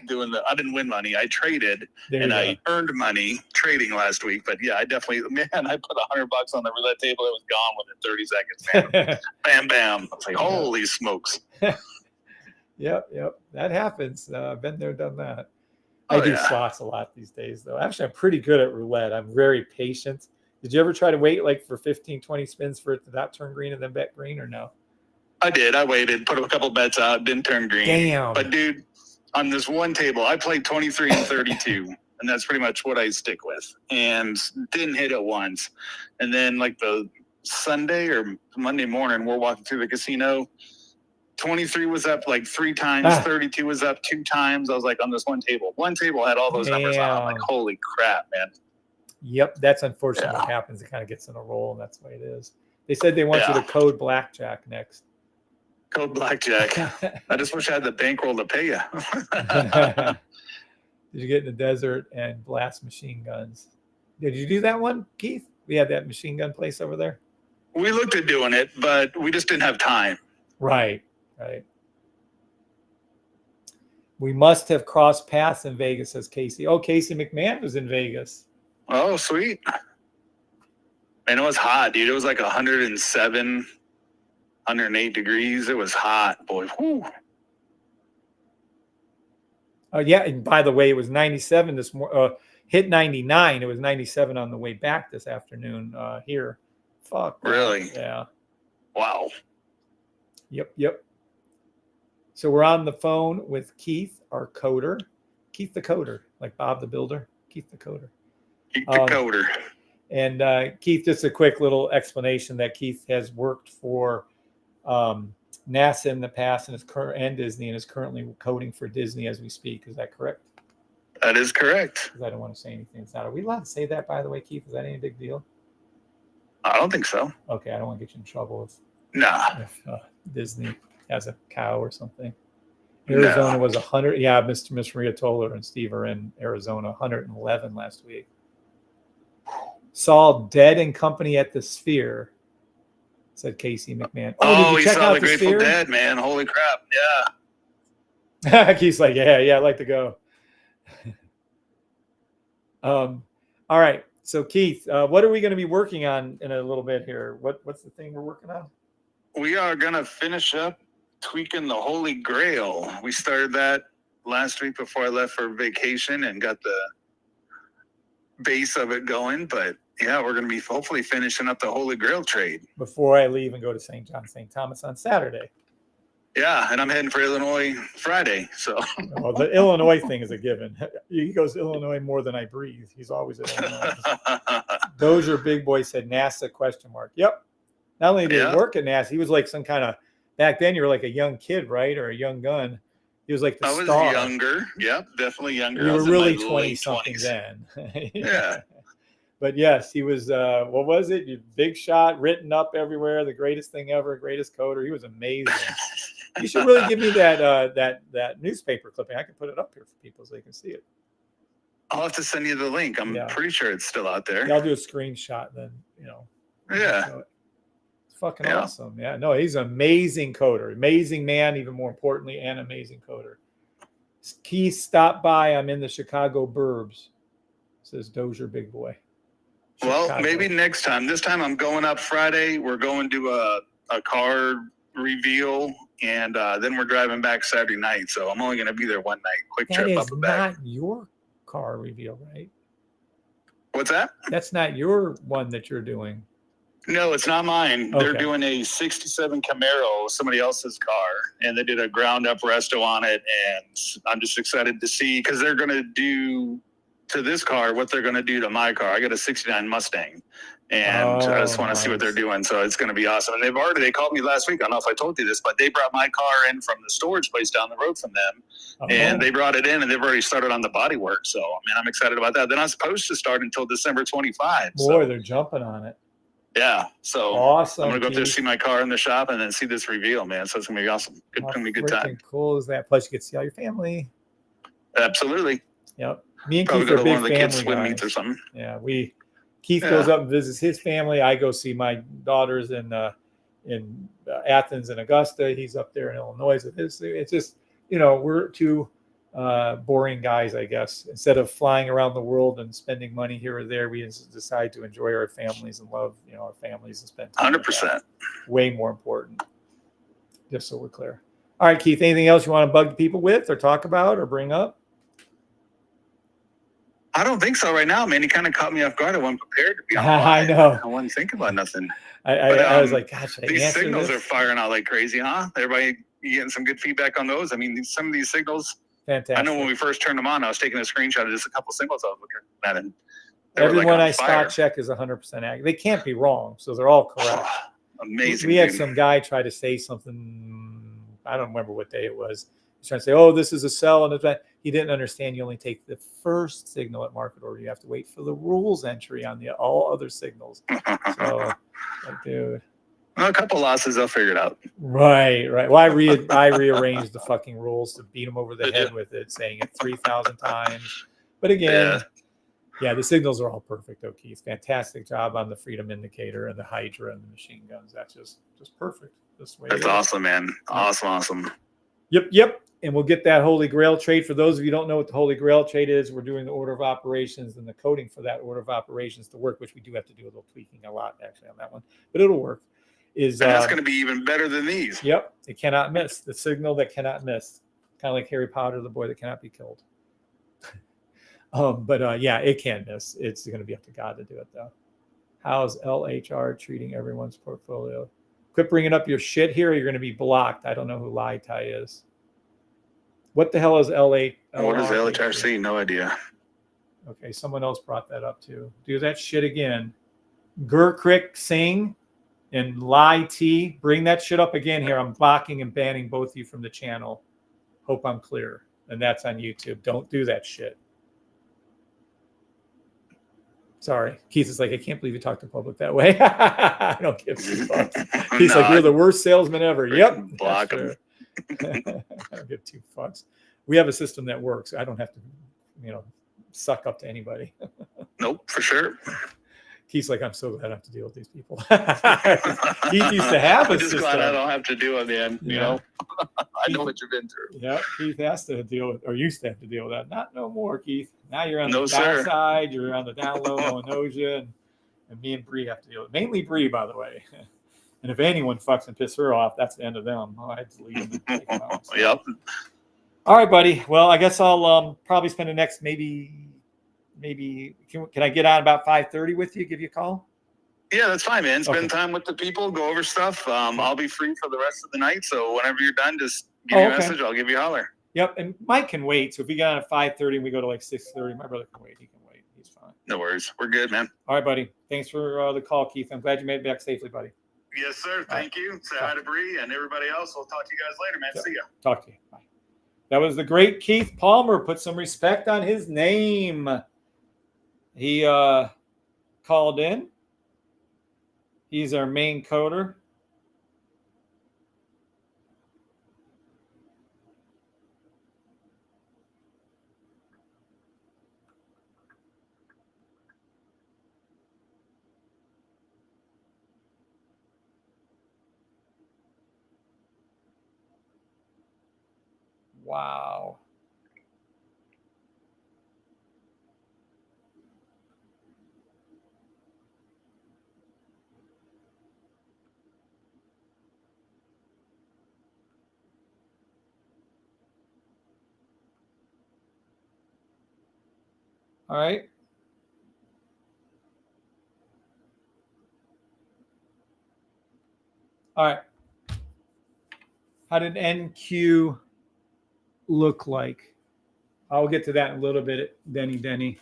B: doing I didn't win money. I traded and I earned money trading last week. But yeah, I definitely, man, I put $100 on the roulette table. It was gone within 30 seconds, man. Bam, bam. I was like, holy smokes.
A: Yep. That happens. I've been there, done that. I do slots a lot these days, though. Actually, I'm pretty good at roulette. I'm very patient. Did you ever try to wait like for 15, 20 spins for it to not turn green and then bet green, or no?
B: I did. I waited, put a couple bets out, didn't turn green.
A: Damn.
B: But dude, on this one table, I played 23 and 32, and that's pretty much what I stick with. And didn't hit it once. And then like the Sunday or Monday morning, we're walking through the casino. 23 was up like 3 times. 32 was up 2 times. I was like on this one table. One table had all those numbers on. I'm like, holy crap, man.
A: Yep, that's unfortunately what happens. It kind of gets in a roll, and that's the way it is. They said they want you to code blackjack next.
B: Code blackjack. I just wish I had the bankroll to pay you.
A: Did you get in the desert and blast machine guns? Did you do that one, Keith? We had that machine gun place over there.
B: We looked at doing it, but we just didn't have time.
A: Right. We must have crossed paths in Vegas, says Casey. Oh, Casey McMahon was in Vegas.
B: Oh, sweet. And it was hot, dude. It was like 107, 108 degrees. It was hot, boy. Whew.
A: Oh, yeah. And by the way, it was 97 this morning. Hit 99. It was 97 on the way back this afternoon here. Fuck.
B: Really?
A: Yeah.
B: Wow.
A: Yep. So we're on the phone with Keith, our coder. Keith the coder, like Bob the Builder. Keith the coder.
B: Keith the coder.
A: And Keith, just a quick little explanation that Keith has worked for NASA in the past and Disney, and is currently coding for Disney as we speak. Is that correct?
B: That is correct.
A: Because I don't want to say anything. It's not. Are we allowed to say that, by the way, Keith? Is that any big deal?
B: I don't think so.
A: Okay, I don't want to get you in trouble if Disney has a cow or something. Arizona was 100. Yeah, Miss Maria Toller and Steve are in Arizona. 111 last week. Saw Dead and Company at the Sphere, said Casey McMahon.
B: Oh, he saw the Grateful Dead, man. Holy crap.
A: Yeah. Keith's like, yeah, I'd like to go. All right. So Keith, what are we going to be working on in a little bit here? What's the thing we're working on?
B: We are going to finish up tweaking the Holy Grail. We started that last week before I left for vacation and got the base of it going. But yeah, we're going to be hopefully finishing up the Holy Grail trade
A: before I leave and go to St. John, St. Thomas on Saturday.
B: Yeah, and I'm heading for Illinois Friday. So
A: well, the Illinois thing is a given. He goes to Illinois more than I breathe. He's always at Illinois. Dozier Big Boy said NASA ? Yep. Not only did he work at NASA, he was like some kind of, back then you were like a young kid, right? Or a young gun. He was like the star.
B: I was younger. Yep, definitely younger.
A: You were really 20-something then.
B: Yeah.
A: But yes, he was, what was it? Big shot, written up everywhere, the greatest thing ever, greatest coder. He was amazing. You should really give me that newspaper clipping. I can put it up here for people so they can see it.
B: I'll have to send you the link. I'm pretty sure it's still out there.
A: Yeah, I'll do a screenshot then,
B: Yeah.
A: It's fucking awesome. Yeah, no, he's an amazing coder. Amazing man, even more importantly, and amazing coder. Keith, stop by. I'm in the Chicago burbs, says Dozier Big Boy.
B: Chicago. Well, maybe next time. This time I'm going up Friday. We're going to a car reveal, and then we're driving back Saturday night. So I'm only going to be there one night. Quick trip up and back.
A: That is not your car reveal, right?
B: What's that?
A: That's not your one that you're doing.
B: No, it's not mine. Okay. They're doing a 67 Camaro, somebody else's car, and they did a ground up resto on it. And I'm just excited to see, because they're going to do to this car what they're going to do to my car. I got a 69 Mustang, and I just want to see what they're doing. So it's going to be awesome. And they called me last week. I don't know if I told you this, but they brought my car in from the storage place down the road from them. And they brought it in, and they've already started on the body work. So, I mean, I'm excited about that. They're not supposed to start until December 25.
A: Boy, they're jumping on it.
B: Yeah. So
A: awesome.
B: I'm going to go up there, see my car in the shop, and then see this reveal, man. So it's going to be awesome. It's going to be a good time.
A: Cool is that? Plus, you get to see all your family.
B: Absolutely.
A: Yep. Me and
B: Probably
A: Keith are
B: go to
A: big
B: one of the
A: family
B: kids' swim
A: guys.
B: meets or something.
A: Yeah, Keith goes up and visits his family. I go see my daughters in Athens and Augusta. He's up there in Illinois with his. It's just, we're two boring guys, I guess. Instead of flying around the world and spending money here or there, we decide to enjoy our families and love, our families and spend time.
B: 100%.
A: Way more important. Just so we're clear. All right, Keith. Anything else you want to bug people with, or talk about, or bring up?
B: I don't think so right now, man. You kind of caught me off guard. I wasn't prepared to be on.
A: I know.
B: I wasn't thinking about nothing.
A: I was like, gosh,
B: these signals are firing out like crazy, huh? Everybody, you getting some good feedback on those? I mean, some of these signals.
A: Fantastic.
B: I know when we first turned them on, I was taking a screenshot of just a couple of signals I was looking at, and
A: everyone I spot check is 100% accurate. They can't be wrong, so they're all correct.
B: Amazing.
A: We had some guy try to say something. I don't remember what day it was. He's trying to say, "Oh, this is a sell," and he didn't understand. You only take the first signal at market order. You have to wait for the rules entry on all other signals. So, like, dude.
B: Well, a couple losses, I'll figure it out.
A: Right. Well, I rearranged the fucking rules to beat him over the head with it, saying it 3,000 times. But again, yeah, the signals are all perfect, though, Keith. Fantastic job on the freedom indicator and the Hydra and the machine guns. That's just perfect. This way.
B: That's awesome, man. Awesome.
A: Yep. And we'll get that Holy Grail trade. For those of you who don't know what the Holy Grail trade is, we're doing the order of operations and the coding for that order of operations to work, which we do have to do a little tweaking a lot, actually, on that one. But it'll work. And
B: that's going to be even better than these.
A: Yep. It cannot miss. The signal that cannot miss. Kind of like Harry Potter, the boy that cannot be killed. Yeah, it can miss. It's going to be up to God to do it, though. How's LHR treating everyone's portfolio? Quit bringing up your shit here, or you're going to be blocked. I don't know who Lai Tai is. What the hell is LA?
B: What is LHRC? No idea.
A: Okay, someone else brought that up too. Do that shit again. Gurkrik Singh and Lai T. Bring that shit up again here. I'm blocking and banning both of you from the channel. Hope I'm clear. And that's on YouTube. Don't do that shit. Sorry. Keith is like, I can't believe you talk to the public that way. I don't give two fucks. He's like, you're the worst salesman ever. Yep.
B: Block him.
A: I don't give two fucks. We have a system that works. I don't have to, suck up to anybody.
B: Nope, for sure.
A: Keith's like, I'm so glad I don't have to deal with these people. Keith used to have a system. I'm just glad
B: I don't have to do it, man. You know, I know what you've been through.
A: Yeah, Keith has to deal with, or used to have to deal with that. Not no more, Keith. Now you're on the downside. You're on the down low. No one knows you. And me and Bree have to deal with it. Mainly Bree, by the way. And if anyone fucks and piss her off, that's the end of them. I had to leave them and take them out. So.
B: Yep.
A: All right, buddy. Well, I guess I'll probably spend the next maybe can I get on about 5:30 with you? Give you a call?
B: Yeah, that's fine, man. Spend time with the people, go over stuff. I'll be free for the rest of the night. So whenever you're done, just give me a message. I'll give you a holler.
A: Yep. And Mike can wait. So if we get on at 5:30 and we go to like 6:30, my brother can wait. He can wait. He's fine.
B: No worries. We're good, man.
A: All right, buddy. Thanks for the call, Keith. I'm glad you made it back safely, buddy.
B: Yes, sir. Thank you. Say hi to Bree and everybody else. We'll talk to you guys later, man.
A: Yep.
B: See ya.
A: Talk to you. Bye. That was the great Keith Palmer. Put some respect on his name. He called in. He's our main coder. Wow. All right. All right. How did NQ look like? I'll get to that in a little bit, Denny.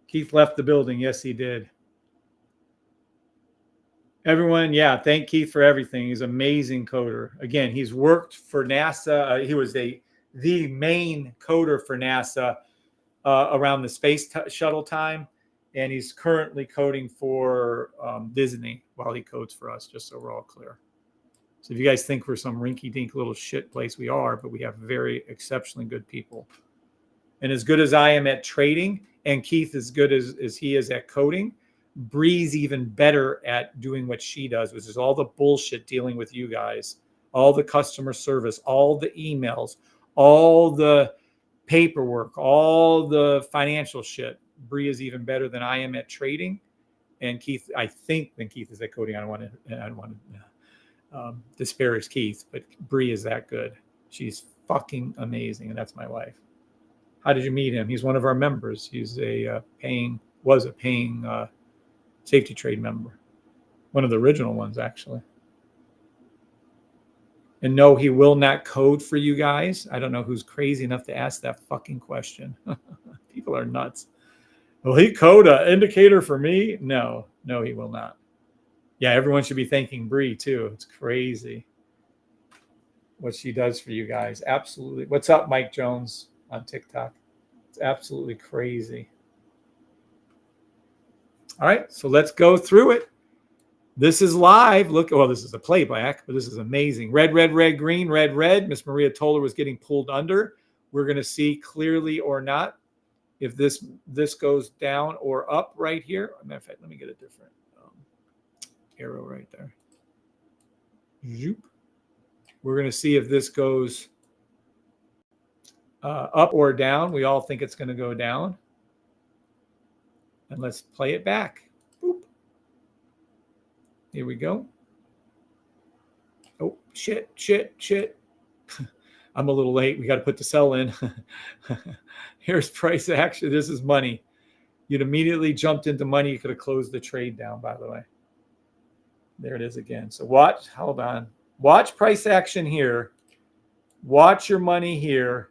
A: Keith left the building. Yes, he did. Everyone, yeah, thank Keith for everything. He's an amazing coder. Again, he's worked for NASA. He was the main coder for NASA around the space shuttle time, and he's currently coding for Disney while he codes for us, just so we're all clear. So if you guys think we're some rinky-dink little shit place, we are, but we have very exceptionally good people. And as good as I am at trading, and Keith as good as he is at coding, Bree's even better at doing what she does, which is all the bullshit dealing with you guys, all the customer service, all the emails, all the paperwork, all the financial shit. Bree is even better than I am at trading, and Keith, I think, than Keith is at coding. I don't want to disparage Keith, but Bree is that good. She's fucking amazing, and that's my wife. How did you meet him? He's one of our members. He's was a paying safety trade member, one of the original ones, actually. And no, he will not code for you guys. I don't know who's crazy enough to ask that fucking question. People are nuts. Will he code an indicator for me? No, he will not. Yeah, everyone should be thanking Bree too. It's crazy what she does for you guys. Absolutely. What's up, Mike Jones on TikTok? It's absolutely crazy. All right, so let's go through it. This is live. Look, well, this is a playback, but this is amazing. Red, green, red. Miss Maria Toller was getting pulled under. We're going to see clearly or not if this goes down or up right here. Matter of fact, let me get a different arrow right there. Zoop. We're going to see if this goes up or down. We all think it's going to go down. And let's play it back. Boop. Here we go. Oh, shit. I'm a little late. We got to put the sell in. Here's price action. This is money. You'd immediately jumped into money. You could have closed the trade down, by the way. There it is again. So watch, hold on. Watch price action here. Watch your money here.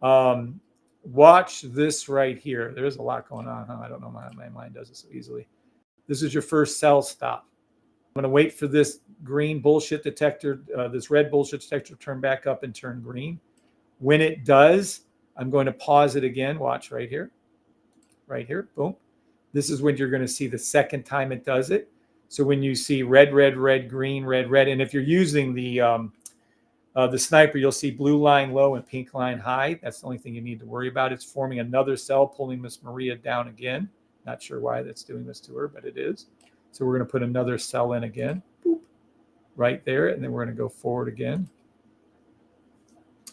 A: Watch this right here. There's a lot going on, huh? I don't know. My mind does it so easily. This is your first sell stop. I'm going to wait for this green bullshit detector, this red bullshit detector to turn back up and turn green. When it does, I'm going to pause it again. Watch right here. Right here. Boom. This is when you're going to see the second time it does it. So when you see red, green, red, and if you're using the sniper, you'll see blue line low and pink line high. That's the only thing you need to worry about. It's forming another cell, pulling Miss Maria down again. Not sure why that's doing this to her, but it is. So we're going to put another cell in again. Boop. Right there. And then we're going to go forward again.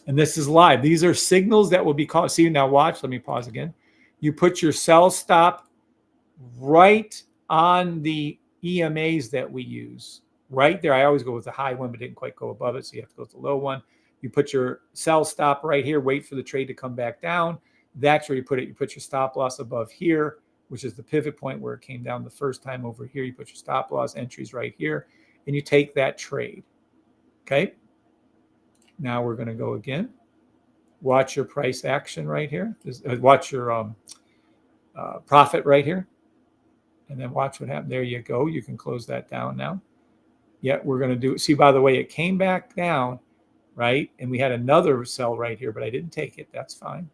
A: And this is live. These are signals that will be called. See, now watch. Let me pause again. You put your cell stop right on the EMAs that we use. Right there. I always go with the high one, but didn't quite go above it. So you have to go with the low one. You put your sell stop right here. Wait for the trade to come back down. That's where you put it. You put your stop loss above here, which is the pivot point where it came down the first time over here. You put your stop loss entries right here, and you take that trade. Okay. Now we're going to go again. Watch your price action right here. Watch your profit right here. And then watch what happened. There you go. You can close that down now. Yeah, we're going to do. See, by the way, it came back down, right? And we had another sell right here, but I didn't take it. That's fine.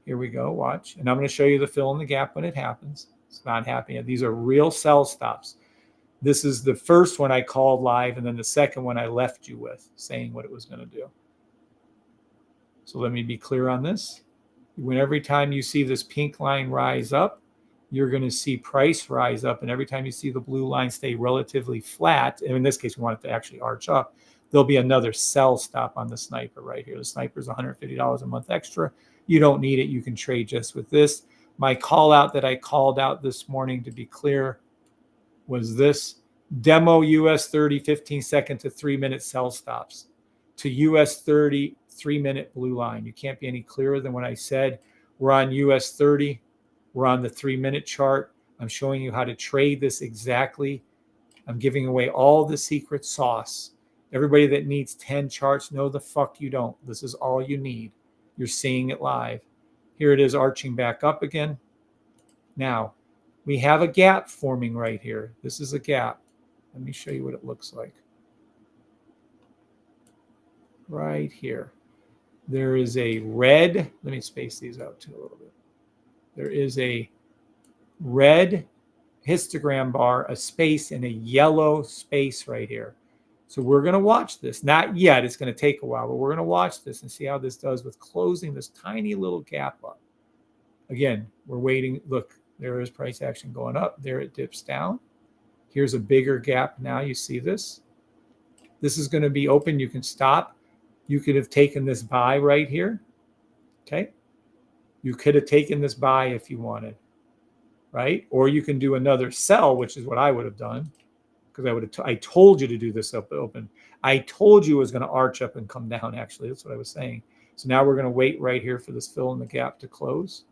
A: Here we go. Watch. And I'm going to show you the fill in the gap when it happens. It's not happening. These are real sell stops. This is the first one I called live, and then the second one I left you with, saying what it was going to do. So let me be clear on this. When every time you see this pink line rise up, you're going to see price rise up. And every time you see the blue line stay relatively flat, and in this case, we want it to actually arch up, there'll be another sell stop on the sniper right here. The sniper is $150 a month extra. You don't need it. You can trade just with this. My call out that I called out this morning, to be clear, was this: demo US 30 15-second to 3-minute sell stops to US 30 3-minute blue line. You can't be any clearer than what I said. We're on US 30. We're on the 3-minute chart. I'm showing you how to trade this exactly. I'm giving away all the secret sauce. Everybody that needs 10 charts, no, the fuck you don't. This is all you need. You're seeing it live. Here it is arching back up again. Now, we have a gap forming right here. This is a gap. Let me show you what it looks like. Right here. There is a red, let me space these out too a little bit. There is a red histogram bar, a space, and a yellow space right here. So we're going to watch this. Not yet. It's going to take a while, but we're going to watch this and see how this does with closing this tiny little gap up. Again, we're waiting. Look, there is price action going up. There it dips down. Here's a bigger gap now. You see this? This is going to be open. You can stop. You could have taken this buy right here. Okay. You could have taken this buy if you wanted, right? Or you can do another sell, which is what I would have done, because I told you to do this up open. I told you it was going to arch up and come down. Actually, that's what I was saying. So now we're going to wait right here for this fill in the gap to close.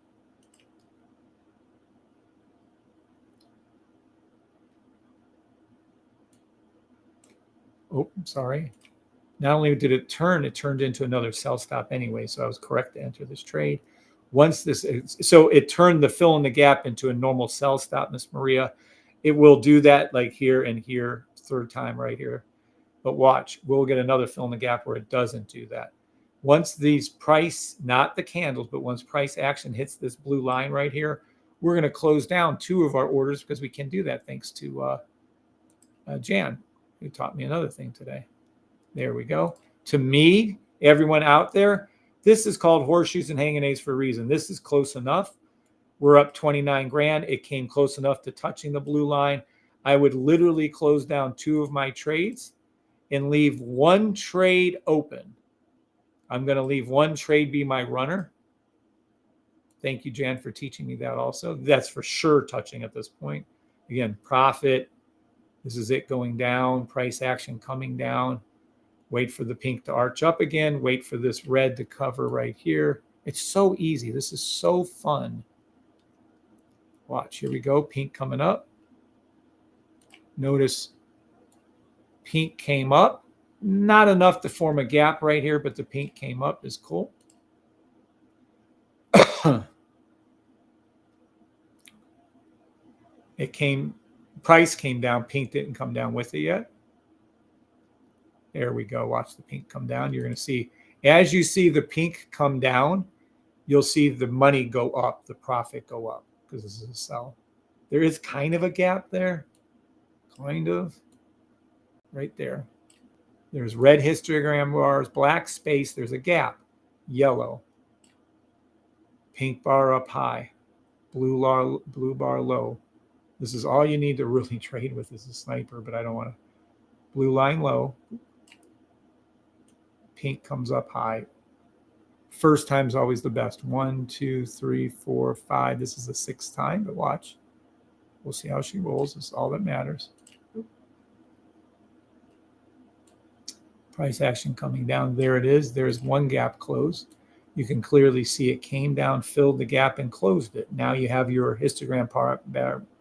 A: Oh, I'm sorry. Not only did it turn, it turned into another sell stop anyway. So I was correct to enter this trade. Once this, so it turned the fill in the gap into a normal sell stop, Miss Maria. It will do that like here and here, third time right here. But watch, we'll get another fill in the gap where it doesn't do that. Once these price, not the candles, but once price action hits this blue line right here, we're going to close down 2 of our orders because we can do that thanks to Jan, who taught me another thing today. There we go. To me, everyone out there, this is called horseshoes and hanging A's for a reason. This is close enough. We're up 29 grand. It came close enough to touching the blue line. I would literally close down 2 of my trades and leave 1 trade open. I'm going to leave 1 trade be my runner. Thank you, Jan, for teaching me that also. That's for sure touching at this point. Again, profit. This is it going down. Price action coming down. Wait for the pink to arch up again. Wait for this red to cover right here. It's so easy. This is so fun. Watch. Here we go. Pink coming up. Notice pink came up. Not enough to form a gap right here, but the pink came up is cool. Price came down. Pink didn't come down with it yet. There we go. Watch the pink come down. You're going to see, as you see the pink come down, you'll see the money go up, the profit go up, because this is a sell. There is kind of a gap there. Kind of. Right there. There's red histogram bars, black space. There's a gap. Yellow. Pink bar up high. Blue bar low. This is all you need to really trade with as a sniper, but I don't want to. Blue line low. Pink comes up high. First time is always the best. 1, 2, 3, 4, 5. This is the 6th time, but watch. We'll see how she rolls. That's all that matters. Price action coming down. There it is. There's 1 gap closed. You can clearly see it came down, filled the gap, and closed it. Now you have your histogram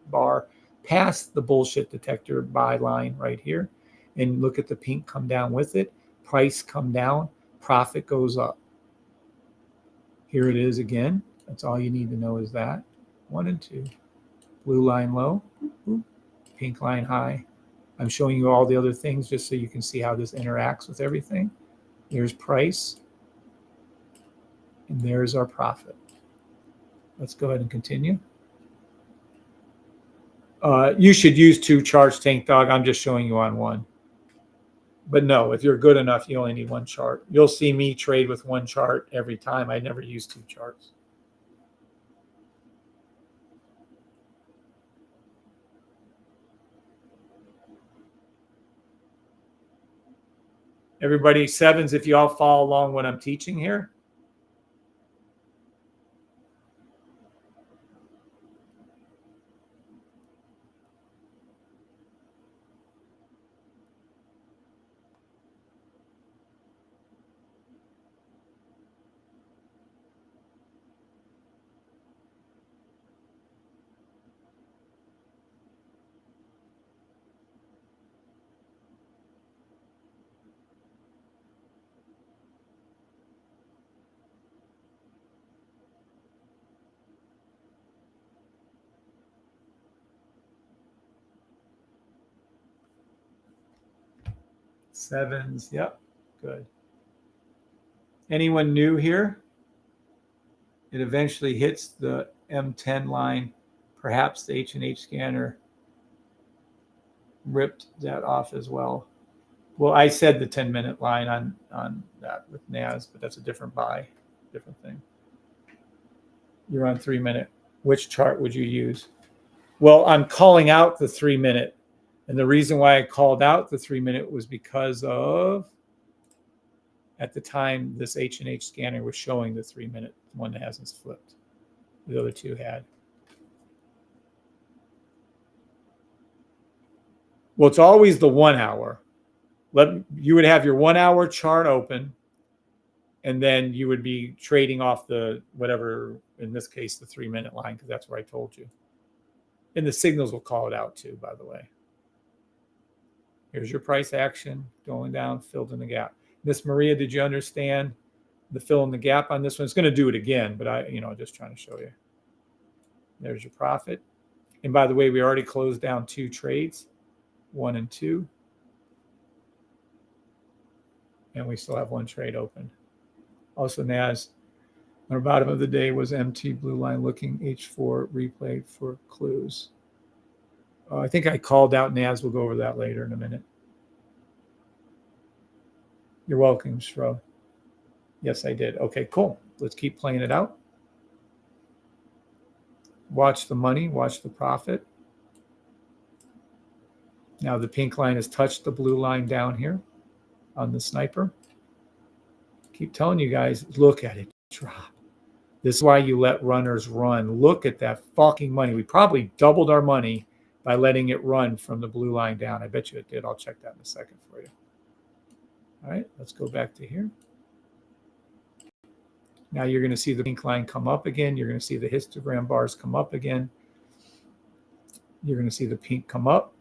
A: bar past the bullshit detector buy line right here. And look at the pink come down with it. Price come down. Profit goes up. Here it is again. That's all you need to know is that. 1 and 2. Blue line low. Pink line high. I'm showing you all the other things just so you can see how this interacts with everything. There's price. And there's our profit. Let's go ahead and continue. You should use 2 charts, Tank Dog. I'm just showing you on 1. But no, if you're good enough, you only need 1 chart. You'll see me trade with 1 chart every time. I never use 2 charts. Everybody, 7s, if you all follow along what I'm teaching here. Sevens. Yep. Good. Anyone new here? It eventually hits the M10 line. Perhaps the H&H scanner ripped that off as well. Well, I said the 10-minute line on that with NAS, but that's a different buy, different thing. You're on 3-minute. Which chart would you use? Well, I'm calling out the 3-minute. And the reason why I called out the 3-minute was because of, at the time, this H&H scanner was showing the 3-minute, one that hasn't flipped. The other two had. Well, it's always the 1 hour. You would have your 1 hour chart open, and then you would be trading off the whatever, in this case, the 3-minute line, because that's where I told you. And the signals will call it out too, by the way. Here's your price action going down, filled in the gap. Miss Maria, did you understand the fill in the gap on this one? It's going to do it again, but just trying to show you. There's your profit. And by the way, we already closed down 2 trades, 1 and 2. And we still have 1 trade open. Also, NAS, our bottom of the day was MT blue line looking H4 replay for clues. I think I called out NAS. We'll go over that later in a minute. You're welcome, Shro. Yes, I did. Okay, cool. Let's keep playing it out. Watch the money, watch the profit. Now the pink line has touched the blue line down here on the sniper. Keep telling you guys, look at it drop. This is why you let runners run. Look at that fucking money. We probably doubled our money by letting it run from the blue line down. I bet you it did. I'll check that in a second for you. All right, let's go back to here. Now you're going to see the pink line come up again. You're going to see the histogram bars come up again. You're going to see the pink come up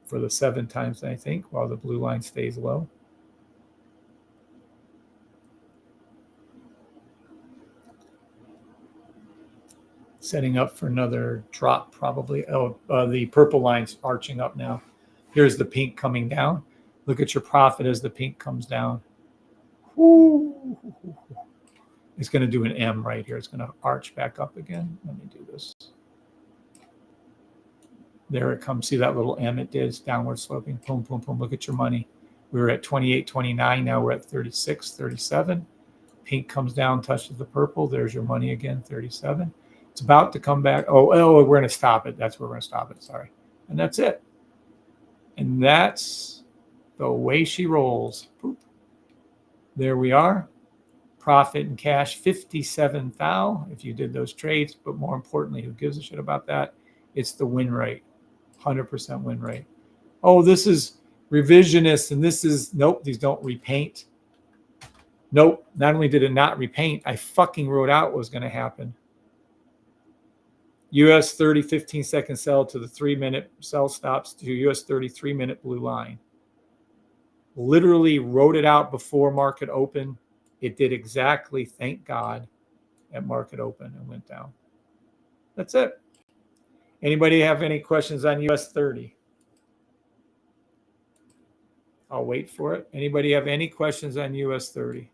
A: for the 7 times, I think, while the blue line stays low. Setting up for another drop, probably. The purple line's arching up now. Here's the pink coming down. Look at your profit as the pink comes down. Woo. It's going to do an M right here. It's going to arch back up again. Let me do this. There it comes. See that little M it did? It's downward sloping. Boom, boom, boom. Look at your money. We were at 28.29. Now we're at 36.37. Pink comes down, touches the purple. There's your money again, 37. It's about to come back. Oh, we're going to stop it. That's where we're going to stop it. Sorry. And that's it. And that's the way she rolls. Boop. There we are. Profit and cash, 57 thou if you did those trades. But more importantly, who gives a shit about that? It's the win rate, 100% win rate. Oh, this is revisionist, and this is, nope, these don't repaint. Nope, not only did it not repaint, I fucking wrote out what was going to happen. US 30 15-second sell to the 3-minute sell stops to US 30 3-minute blue line. Literally wrote it out before market open. It did exactly, thank God, at market open and went down. That's it. Anybody have any questions on US 30? I'll wait for it. Anybody have any questions on US 30?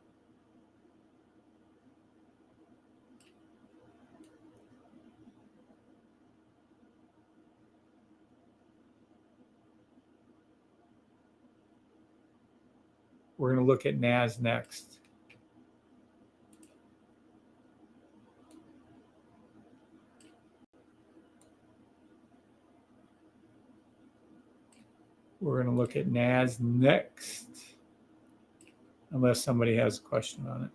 A: We're going to look at NAS next. We're going to look at NAS next, unless somebody has a question on it.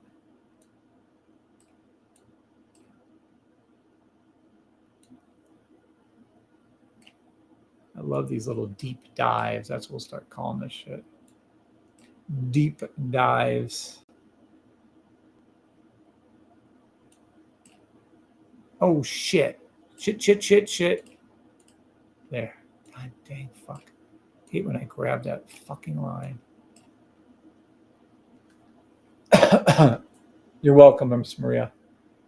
A: I love these little deep dives. That's what we'll start calling this shit. Deep dives. Oh, shit. Shit. There. God dang, fuck. I hate when I grab that fucking line. You're welcome, Miss Maria.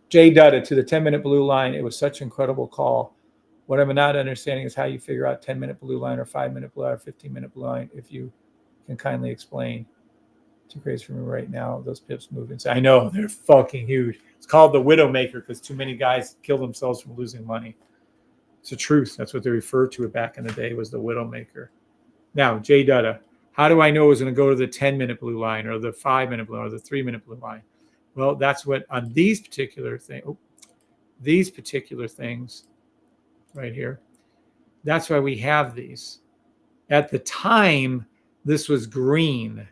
A: Jay Dutta to the 10-minute blue line. It was such an incredible call. What I'm not understanding is how you figure out 10-minute blue line or 5-minute blue line or 15-minute blue line if you can kindly explain. Too crazy for me right now. Those pips moving. I know they're fucking huge. It's called the Widowmaker because too many guys kill themselves from losing money. It's the truth. That's what they referred to it back in the day, was the Widowmaker. Now, Jay Dutta, how do I know it was going to go to the 10-minute blue line or the 5-minute blue line or the 3-minute blue line? Well, that's what on these particular things right here. That's why we have these. At the time, this was green.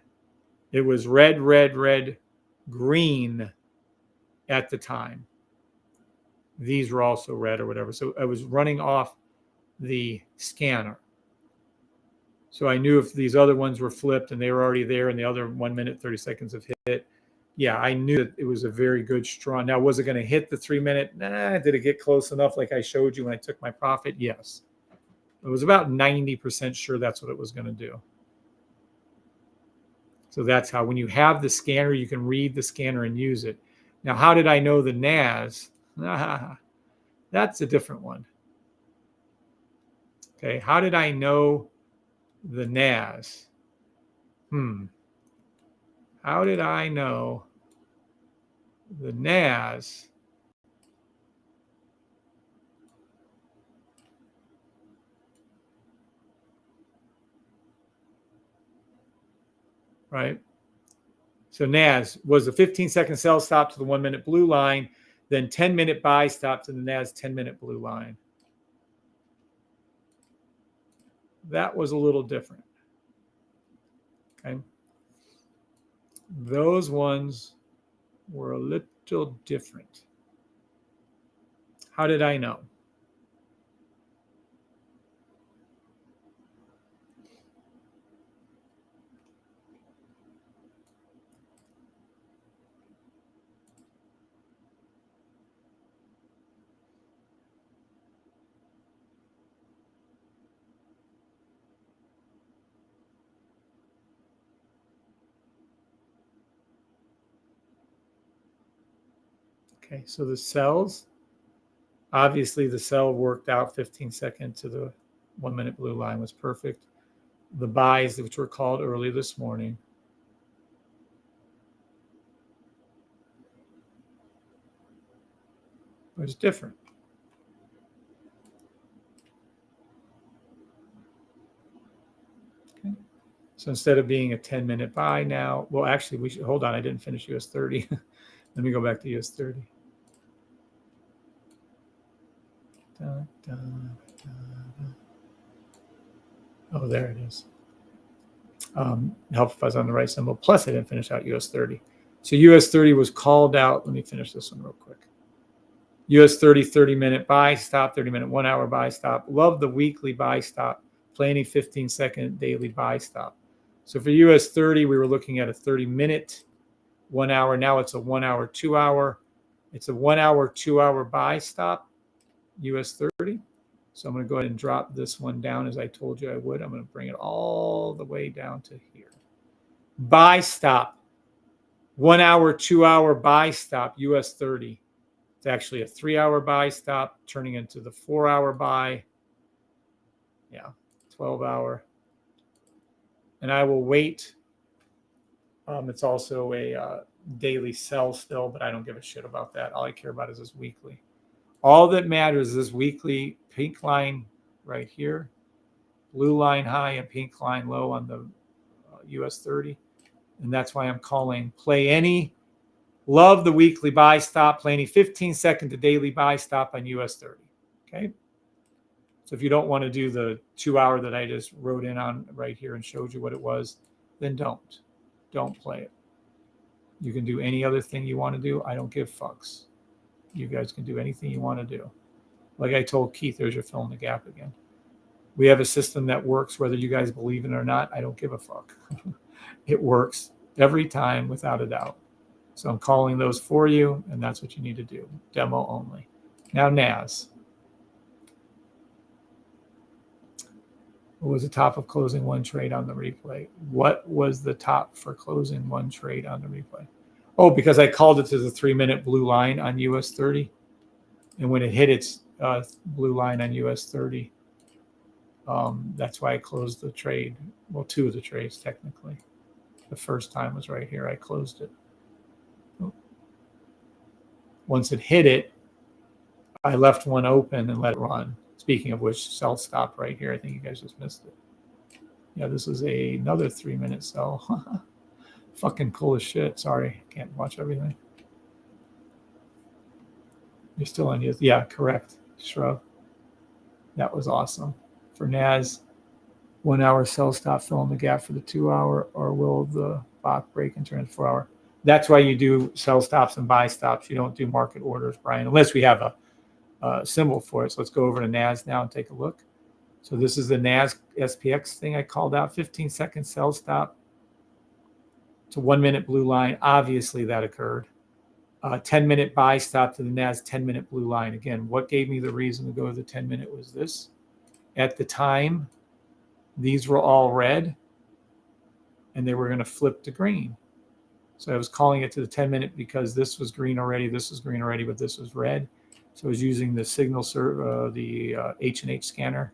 A: It was red, red, red, green at the time. These were also red or whatever. So I was running off the scanner. So I knew if these other ones were flipped and they were already there and the other 1 minute, 30 seconds have hit, yeah, I knew that it was a very good strong. Now, was it going to hit the 3-minute? Nah. Did it get close enough like I showed you when I took my profit? Yes. It was about 90% sure that's what it was going to do. So that's how, when you have the scanner, you can read the scanner and use it. Now, how did I know the NAS? That's a different one. Okay, how did I know the NAS? How did I know the NAS? Right? So NAS was a 15-second sell stop to the 1-minute blue line, then 10-minute buy stop to the NAS 10-minute blue line. That was a little different. Okay. Those ones were a little different. How did I know? Okay, so the sells, obviously the sell worked out 15-second to the 1-minute blue line was perfect. The buys, which were called early this morning, was different. Okay. So instead of being a 10-minute buy now, well, actually, we should hold on. I didn't finish US 30. Let me go back to US 30. Oh, there it is. Help if I was on the right symbol. Plus, I didn't finish out US 30. So US 30 was called out. Let me finish this one real quick. US 30, 30-minute buy stop, 30-minute 1-hour buy stop. Love the weekly buy stop. Play any 15-second daily buy stop. So for US 30, we were looking at a 30-minute, 1 hour. Now it's a 1-hour, 2-hour. It's a 1-hour, 2-hour buy stop, US 30. So I'm going to go ahead and drop this one down as I told you I would. I'm going to bring it all the way down to here. Buy stop, 1-hour, 2-hour buy stop, US 30. It's actually a 3-hour buy stop turning into the 4-hour buy. Yeah, 12-hour. And I will wait. It's also a daily sell still, but I don't give a shit about that. All I care about is this weekly. All that matters is this weekly pink line right here, blue line high and pink line low on the US 30. And that's why I'm calling play any. Love the weekly buy stop. Play any 15-second to daily buy stop on US 30. Okay. So if you don't want to do the 2-hour that I just wrote in on right here and showed you what it was, then don't. Don't play it. You can do any other thing you want to do. I don't give fucks. You guys can do anything you want to do. Like I told Keith, there's your fill in the gap again. We have a system that works whether you guys believe in it or not. I don't give a fuck. It works every time without a doubt. So I'm calling those for you, and that's what you need to do. Demo only. Now NAS. What was the top of closing one trade on the replay? What was the top for closing one trade on the replay? Oh, because I called it to the 3-minute blue line on US 30. And when it hit its blue line on US 30, That's why I closed the trade. Well, two of the trades technically. The first time was right here. I closed it. Once it hit it, I left one open and let it run. Speaking of which, sell stop right here. I think you guys just missed it. Yeah, this is another 3-minute sell. Fucking cool as shit. Sorry, can't watch everything. You're still on yours. Yeah, correct. Shrub. That was awesome. For NAS, 1 hour sell stop, fill in the gap for the 2 hour, or will the Bach break and turn to 4 hour? That's why you do sell stops and buy stops. You don't do market orders, Brian, unless we have a symbol for it. So let's go over to NAS now and take a look. So this is the NAS SPX thing I called out. 15-second sell stop to 1 minute blue line. Obviously that occurred. 10-minute buy stop to the NAS 10-minute blue line. Again, what gave me the reason to go to the 10-minute was this. At the time, these were all red, and they were going to flip to green. So I was calling it to the 10-minute because this was green already, this was green already, but this was red. So I was using the signal, the H&H scanner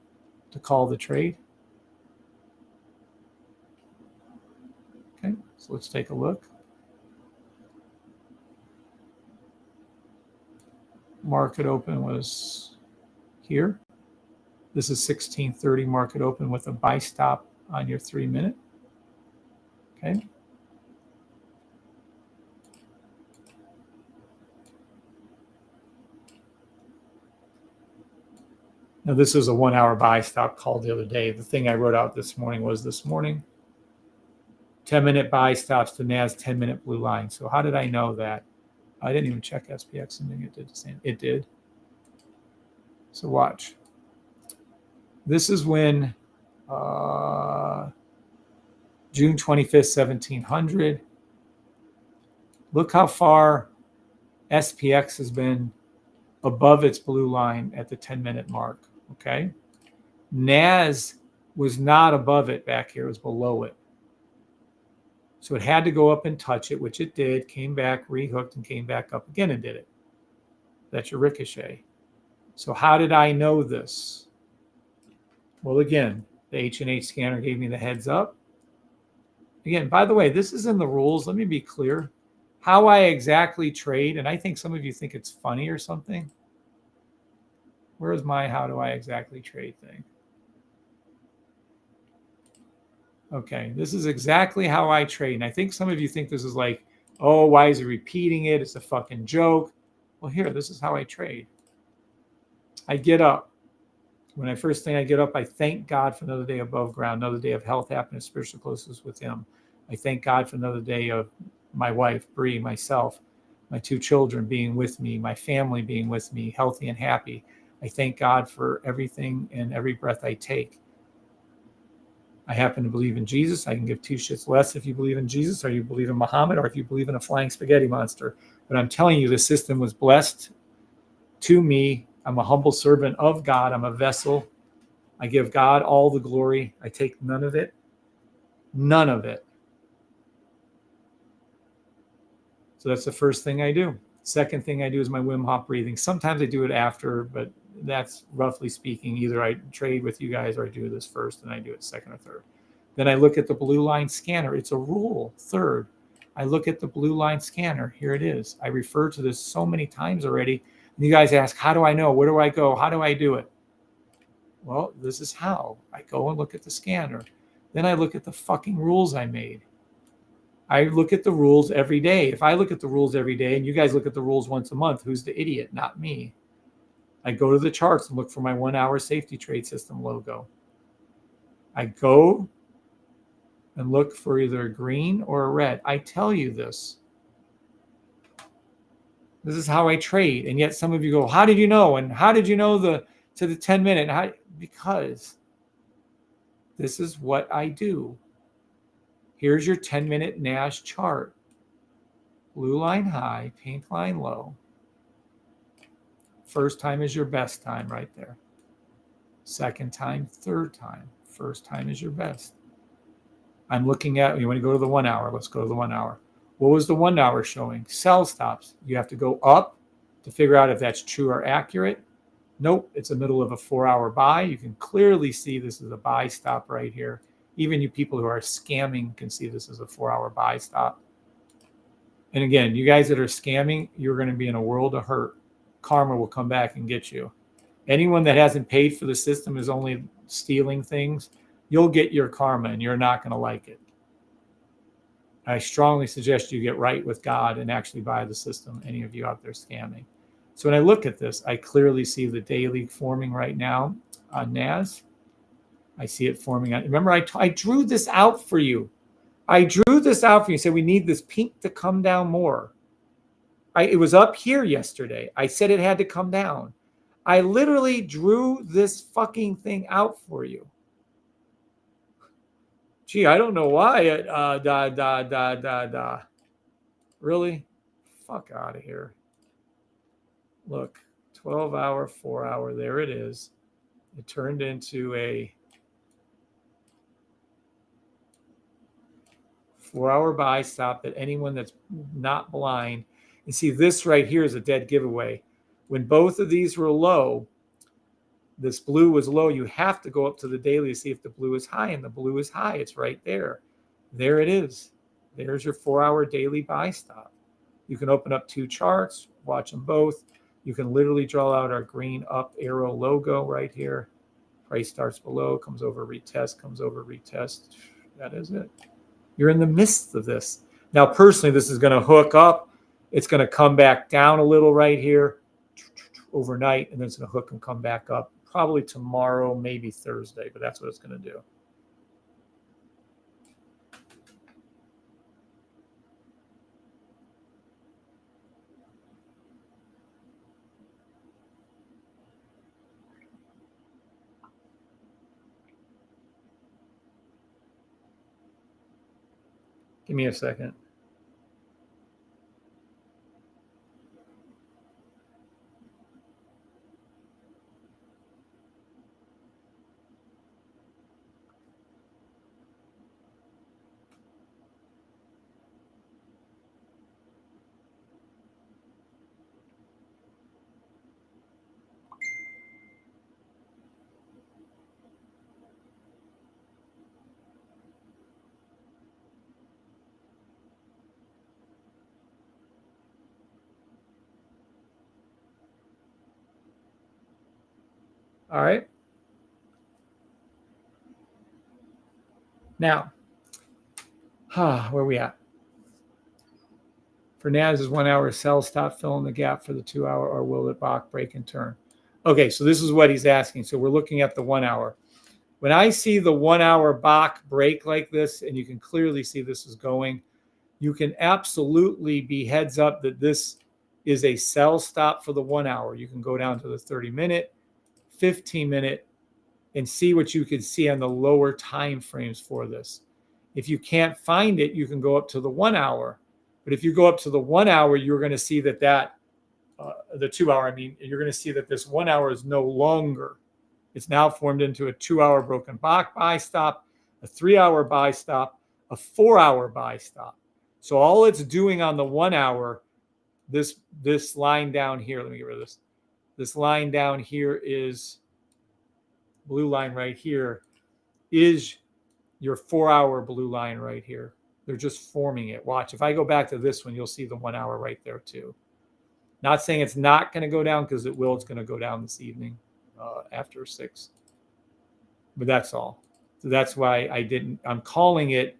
A: to call the trade. Okay, so let's take a look. Market open was here. This is 16:30 market open with a buy stop on your 3-minute. Okay. Now this is a 1 hour buy stop call the other day. The thing I wrote out this morning was this morning. 10-minute buy stops to NAS 10-minute blue line. So how did I know that? I didn't even check SPX and it did the same. It did. So watch. This is when June 25th, 1700. Look how far SPX has been above its blue line at the 10-minute mark, okay? NAS was not above it back here, it was below it. So it had to go up and touch it, which it did, came back, rehooked, and came back up again and did it. That's your ricochet. So how did I know this? Well, again, the H&H scanner gave me the heads up. Again, by the way, this is in the rules. Let me be clear. How I exactly trade, and I think some of you think it's funny or something. Where's my how do I exactly trade thing? Okay, this is exactly how I trade. And I think some of you think this is like, oh, why is he repeating it? It's a fucking joke. Well, here, this is how I trade. I get up. When I first thing I get up, I thank God for another day above ground, another day of health, happiness, spiritual closeness with him. I thank God for another day of my wife, Bree, myself, my 2 children being with me, my family being with me, healthy and happy. I thank God for everything and every breath I take. I happen to believe in Jesus. I can give 2 shits less if you believe in Jesus or you believe in Muhammad or if you believe in a flying spaghetti monster. But I'm telling you, the system was blessed to me. I'm a humble servant of God. I'm a vessel. I give God all the glory. I take none of it. None of it. So that's the first thing I do. Second thing I do is my Wim Hof breathing. Sometimes I do it after, but that's roughly speaking, either I trade with you guys or I do this first and I do it second or third. Then I look at the blue line scanner. It's a rule. Third, I look at the blue line scanner. Here it is. I refer to this so many times already. And you guys ask, how do I know? Where do I go? How do I do it? Well, this is how. I go and look at the scanner. Then I look at the fucking rules I made. I look at the rules every day. If I look at the rules every day and you guys look at the rules once a month, who's the idiot? Not me. I go to the charts and look for my 1 hour safety trade system logo. I go and look for either a green or a red. I tell you this. This is how I trade. And yet some of you go, how did you know? And how did you know to the 10-minute? Because this is what I do. Here's your 10-minute NAS chart. Blue line high, pink line low. First time is your best time right there. Second time, third time. First time is your best. I'm looking at, you want to go to the 1 hour. Let's go to the 1 hour. What was the 1 hour showing? Sell stops. You have to go up to figure out if that's true or accurate. Nope, it's the middle of a 4-hour buy. You can clearly see this is a buy stop right here. Even you people who are scamming can see this is a 4-hour buy stop. And again, you guys that are scamming, you're going to be in a world of hurt. Karma will come back and get you. Anyone that hasn't paid for the system is only stealing things. You'll get your karma and you're not going to like it. I strongly suggest you get right with God and actually buy the system, any of you out there scamming. So when I look at this, I clearly see the daily forming right now on NAS. I see it forming on. Remember, I drew this out for you. I drew this out for you. Said we need this pink to come down more. It was up here yesterday. I said it had to come down. I literally drew this fucking thing out for you. Gee, I don't know why. Really? Fuck out of here. Look, 12-hour, 4-hour. There it is. It turned into a 4-hour buy stop that anyone that's not blind. And see, this right here is a dead giveaway. When both of these were low, this blue was low. You have to go up to the daily to see if the blue is high, and the blue is high. It's right there. There it is. There's your 4-hour daily buy stop. You can open up 2 charts, watch them both. You can literally draw out our green up arrow logo right here. Price starts below, comes over retest, comes over retest. That is it. You're in the midst of this. Now, personally, this is going to hook up. It's going to come back down a little right here overnight, and then it's going to hook and come back up probably tomorrow, maybe Thursday, but that's what it's going to do. Give me a second. All right. Now, where are we at? For NAS is 1 hour sell, stop filling the gap for the 2-hour, or will it Bach break and turn? Okay, so this is what he's asking. So we're looking at the 1 hour. When I see the 1 hour Bach break like this, and you can clearly see this is going, you can absolutely be heads up that this is a sell stop for the 1 hour. You can go down to the 30-minute, 15-minute, and see what you can see on the lower time frames for this. If you can't find it, you can go up to the 1 hour. But if you go up to the 1 hour, you're going to see that the 2 hour, you're going to see that this 1 hour is no longer. It's now formed into a 2-hour broken Bach buy stop, a 3-hour buy stop, a 4-hour buy stop. So all it's doing on the 1 hour, this line down here, let me get rid of this. This line down here is, blue line right here, is your 4-hour blue line right here. They're just forming it. Watch. If I go back to this one, you'll see the 1 hour right there too. Not saying it's not going to go down, because it will. It's going to go down this evening after 6. But that's all. So that's why I'm calling it,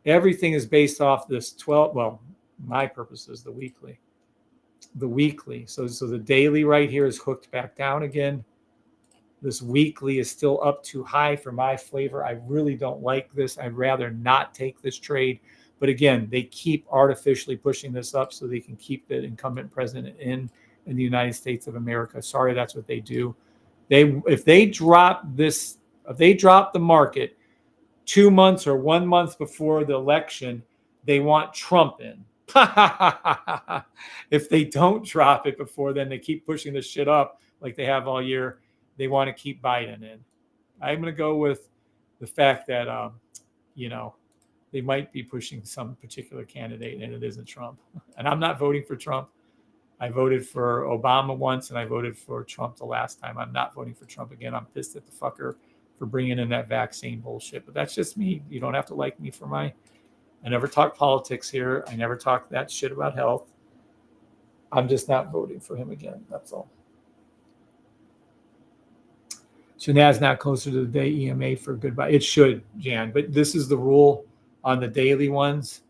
A: everything is based off this 12, well, my purpose is the weekly. The weekly. So the daily right here is hooked back down again. This weekly is still up too high for my flavor. I really don't like this. I'd rather not take this trade. But again, they keep artificially pushing this up so they can keep the incumbent president in the United States of America. Sorry, that's what they do. If they drop the market 2 months or 1 month before the election, they want Trump in. If they don't drop it before then, they keep pushing this shit up like they have all year. They want to keep Biden in. I'm going to go with the fact that, they might be pushing some particular candidate, and it isn't Trump. And I'm not voting for Trump. I voted for Obama once, and I voted for Trump the last time. I'm not voting for Trump again. I'm pissed at the fucker for bringing in that vaccine bullshit. But that's just me. You don't have to like me for my... I never talk politics here. I never talk that shit about health. I'm just not voting for him again. That's all. So NASDAQ closer to the day EMA for goodbye. It should, Jan, but this is the rule on the daily ones.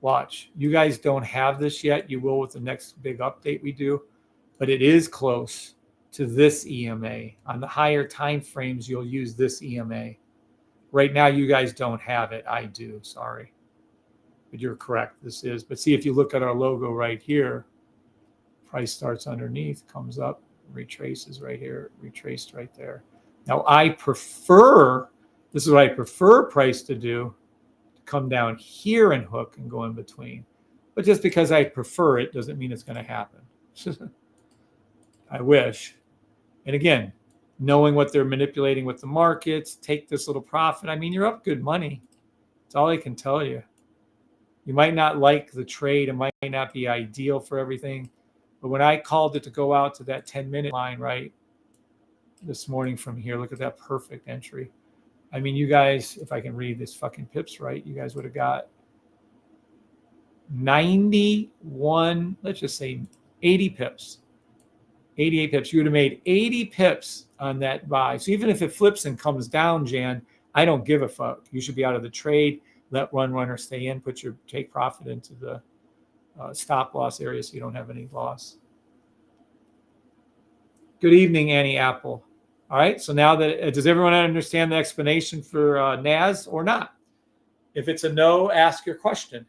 A: Watch. You guys don't have this yet. You will with the next big update we do, but it is close to this EMA. On the higher time frames, you'll use this EMA. Right now, you guys don't have it. I do. Sorry. But you're correct. This is. But see, if you look at our logo right here, price starts underneath, comes up, retraces right here, retraced right there. Now, this is what I prefer price to do, to come down here and hook and go in between. But just because I prefer it doesn't mean it's going to happen. I wish. And again, knowing what they're manipulating with the markets, take this little profit. I mean, you're up good money. That's all I can tell you. You might not like the trade. It might not be ideal for everything. But when I called it to go out to that 10-minute line, right, this morning from here, look at that perfect entry. I mean, you guys, if I can read this fucking pips right, you guys would have got 91, let's just say 80 pips. 88 pips. You would have made 80 pips on that buy. So even if it flips and comes down, Jan, I don't give a fuck. You should be out of the trade. Let runner stay in. Take profit into the stop loss area so you don't have any loss. Good evening, Annie Apple. All right. So now that does everyone understand the explanation for NAS or not? If it's a no, ask your question.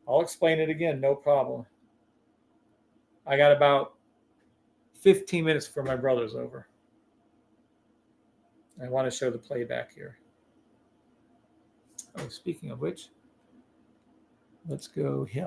A: I'll explain it again. No problem. I got about 15 minutes before my brother's over. I want to show the playback here. Oh, speaking of which, let's go here.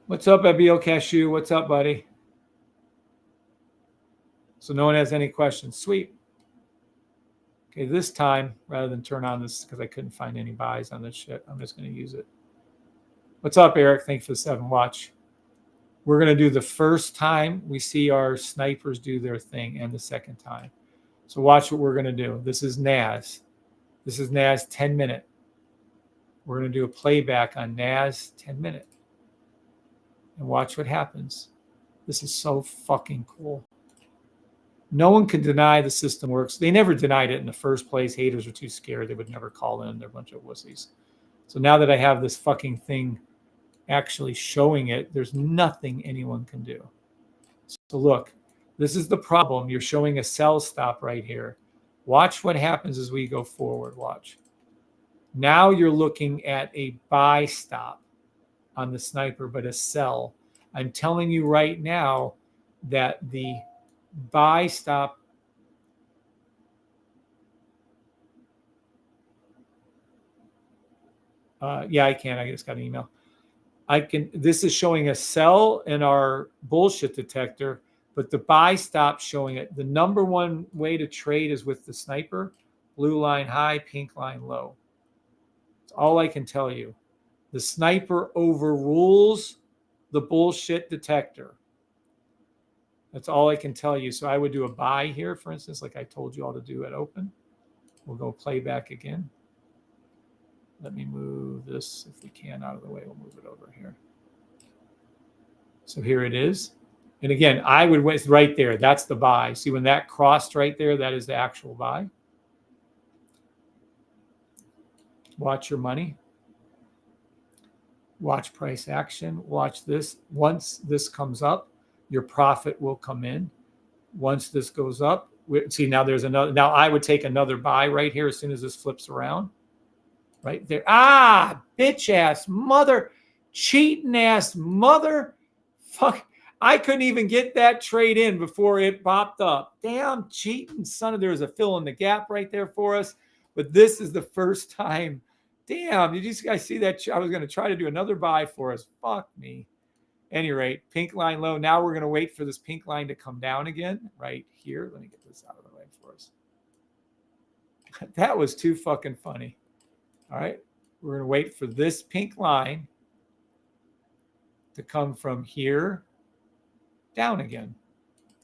A: What's up, Abiel Cashew? What's up, buddy? So no one has any questions. Sweet. Okay, this time, rather than turn on this, because I couldn't find any buys on this shit, I'm just going to use it. What's up, Eric? Thanks for the 7 watch. We're going to do the first time we see our snipers do their thing and the second time. So watch what we're going to do. This is NAS. This is NAS 10-minute. We're going to do a playback on NAS 10-minute. And watch what happens. This is so fucking cool. No one can deny the system works. They never denied it in the first place. Haters are too scared. They would never call in. They're a bunch of wussies. So now that I have this fucking thing actually showing it, there's nothing anyone can do. So look, this is the problem. You're showing a sell stop right here. Watch what happens as we go forward. Watch. Now you're looking at a buy stop on the sniper, but a sell. I'm telling you right now that the buy stop yeah, I can. I just got an email. This is showing a sell in our bullshit detector, but the buy stop showing it. The number one way to trade is with the sniper. Blue line high, pink line low. That's all I can tell you. The sniper overrules the bullshit detector. That's all I can tell you. So I would do a buy here, for instance, like I told you all to do at open. We'll go play back again. Let me move this, if we can, out of the way. We'll move it over here. So here it is. And again, I would wait right there. That's the buy. See, when that crossed right there, that is the actual buy. Watch your money. Watch price action. Watch this. Once this comes up, your profit will come in. Once this goes up, see, now there's another. Now I would take another buy right here as soon as this flips around. Right there. Ah, bitch ass mother, cheating ass mother. Fuck. I couldn't even get that trade in before it popped up. Damn cheating son of, there was a fill in the gap right there for us. But this is the first time. Damn, did you guys see that? I was going to try to do another buy for us. Fuck me. Any rate, pink line low. Now we're going to wait for this pink line to come down again right here. Let me get this out of the way for us. That was too fucking funny. All right. We're going to wait for this pink line to come from here down again.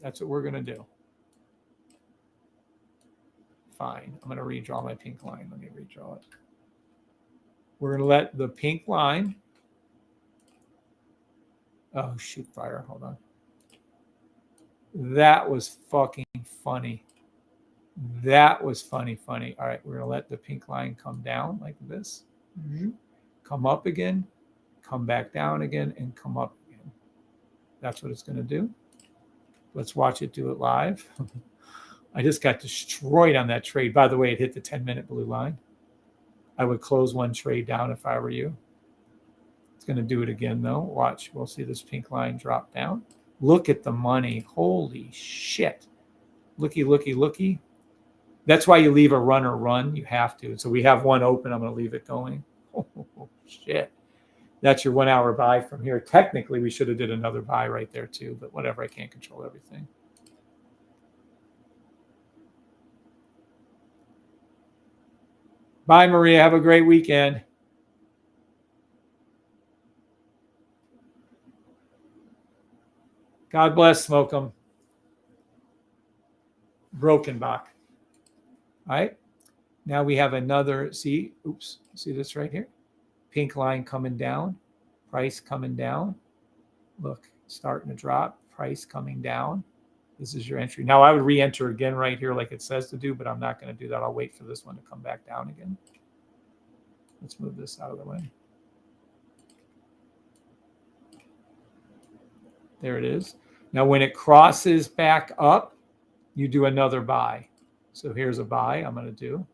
A: That's what we're going to do. Fine. I'm going to redraw my pink line. Let me redraw it. We're going to let the pink line. Oh, shoot fire. Hold on. That was fucking funny. That was funny. All right. We're going to let the pink line come down like this. Come up again. Come back down again and come up again. That's what it's going to do. Let's watch it do it live. I just got destroyed on that trade. By the way, it hit the 10-minute blue line. I would close one trade down if I were you. It's going to do it again, though. Watch. We'll see this pink line drop down. Look at the money. Holy shit. Looky, looky, looky. That's why you leave a runner run. You have to. So we have one open. I'm going to leave it going. Oh, shit. That's your 1 hour buy from here. Technically, we should have did another buy right there, too. But whatever. I can't control everything. Bye, Maria. Have a great weekend. God bless, Smoke 'em. Broken Bach. All right. Now we have another, see this right here? Pink line coming down, price coming down. Look, starting to drop, price coming down. This is your entry. Now I would re-enter again right here like it says to do, but I'm not going to do that. I'll wait for this one to come back down again. Let's move this out of the way. There it is. Now when it crosses back up, you do another buy. So here's a buy I'm going to do.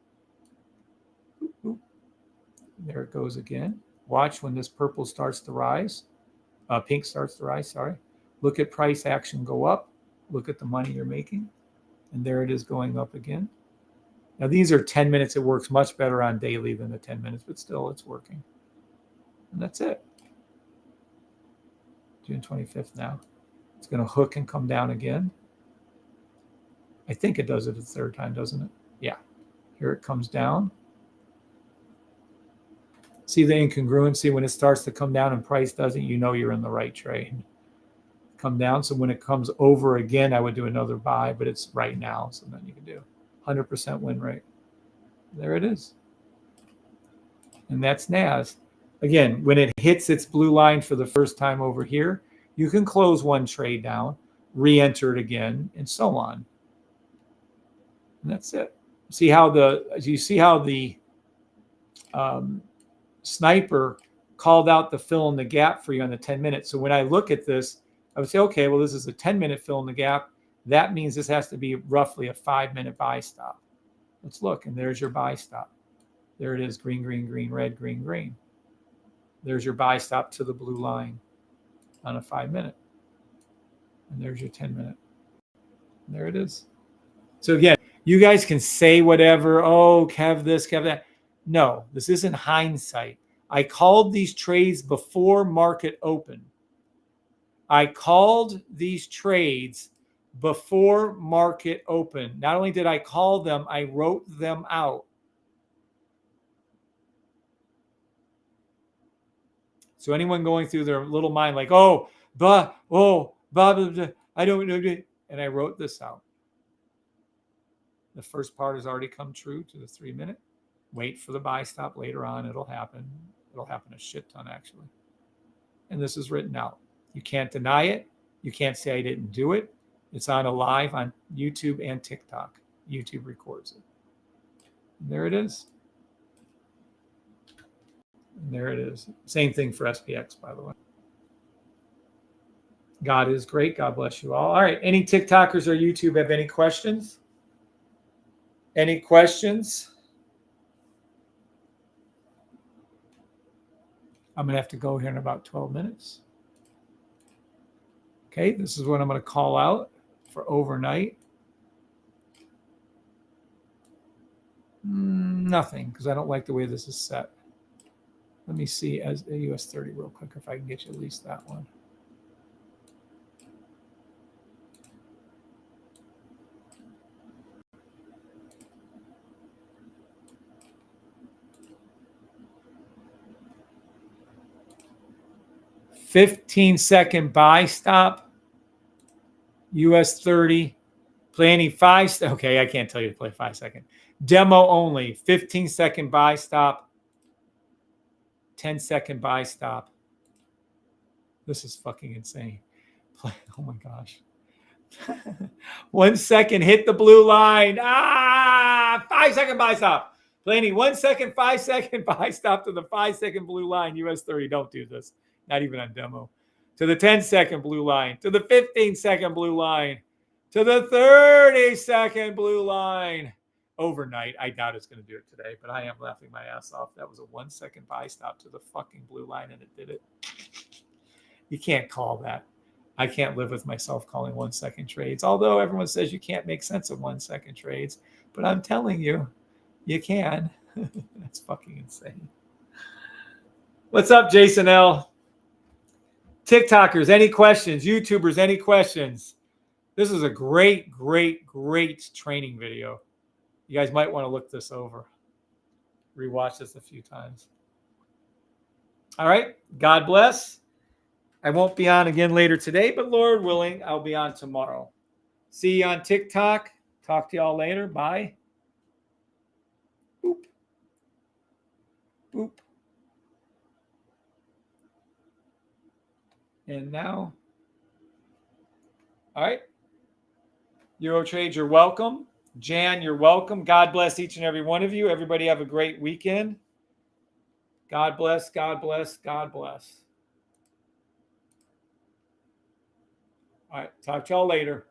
A: There it goes again. Watch when this purple starts to rise. Pink starts to rise, sorry. Look at price action go up. Look at the money you're making. And there it is going up again. Now these are 10 minutes. It works much better on daily than the 10 minutes, but still it's working. And that's it. June 25th now. It's going to hook and come down again. I think it does it a third time, doesn't it? Yeah. Here it comes down. See the incongruency when it starts to come down and price doesn't, you know you're in the right trade. Come down. So when it comes over again, I would do another buy, but it's right now. So then you can do 100% win rate. There it is. And that's NAS. Again, when it hits its blue line for the first time over here, you can close one trade down, re-enter it again, and so on. And that's it. See how the sniper called out the fill in the gap for you on the 10 minutes. So when I look at this, I would say, okay, well, this is a 10-minute fill in the gap. That means this has to be roughly a 5-minute buy stop. Let's look, and there's your buy stop. There it is, green, green, green, red, green, green. There's your buy stop to the blue line on a 5-minute. And there's your 10-minute. There it is. So again, you guys can say whatever, oh, Kev this, Kev that. No, this isn't hindsight. I called these trades before market open. I called these trades before market open. Not only did I call them, I wrote them out. So anyone going through their little mind like, I don't know. And I wrote this out. The first part has already come true to the 3-minute. Wait for the buy stop later on. It'll happen. It'll happen a shit ton, actually. And this is written out. You can't deny it. You can't say I didn't do it. It's on a live on YouTube and TikTok. YouTube records it. And there it is. And there it is. Same thing for SPX, by the way. God is great. God bless you all. All right. Any TikTokers or YouTube have any questions? Any questions? I'm going to have to go here in about 12 minutes. Okay, this is what I'm going to call out for overnight. Nothing, because I don't like the way this is set. Let me see as a US 30 real quick if I can get you at least that one. 15-second buy stop. US 30. Planning 5. Okay, I can't tell you to play 5-second. Demo only. 15-second buy stop. 10-second buy stop. This is fucking insane. Oh my gosh. 1 second, hit the blue line. 5-second buy stop. Planning 1 second, 5-second buy stop to the 5-second blue line. US 30. Don't do this. Not even on demo. To the 10-second blue line. To the 15-second blue line. To the 30-second blue line. Overnight. I doubt it's going to do it today, but I am laughing my ass off. That was a 1 second buy stop to the fucking blue line, and it did it. You can't call that. I can't live with myself calling 1 second trades, although everyone says you can't make sense of 1 second trades. But I'm telling you, you can. That's fucking insane. What's up, Jason L? TikTokers, any questions? YouTubers, any questions? This is a great, great, great training video. You guys might want to look this over. Rewatch this a few times. All right. God bless. I won't be on again later today, but Lord willing, I'll be on tomorrow. See you on TikTok. Talk to y'all later. Bye. Boop. Boop. And now, all right. Eurotrade, you're welcome. Jan, you're welcome. God bless each and every one of you. Everybody have a great weekend. God bless, God bless, God bless. All right. Talk to y'all later.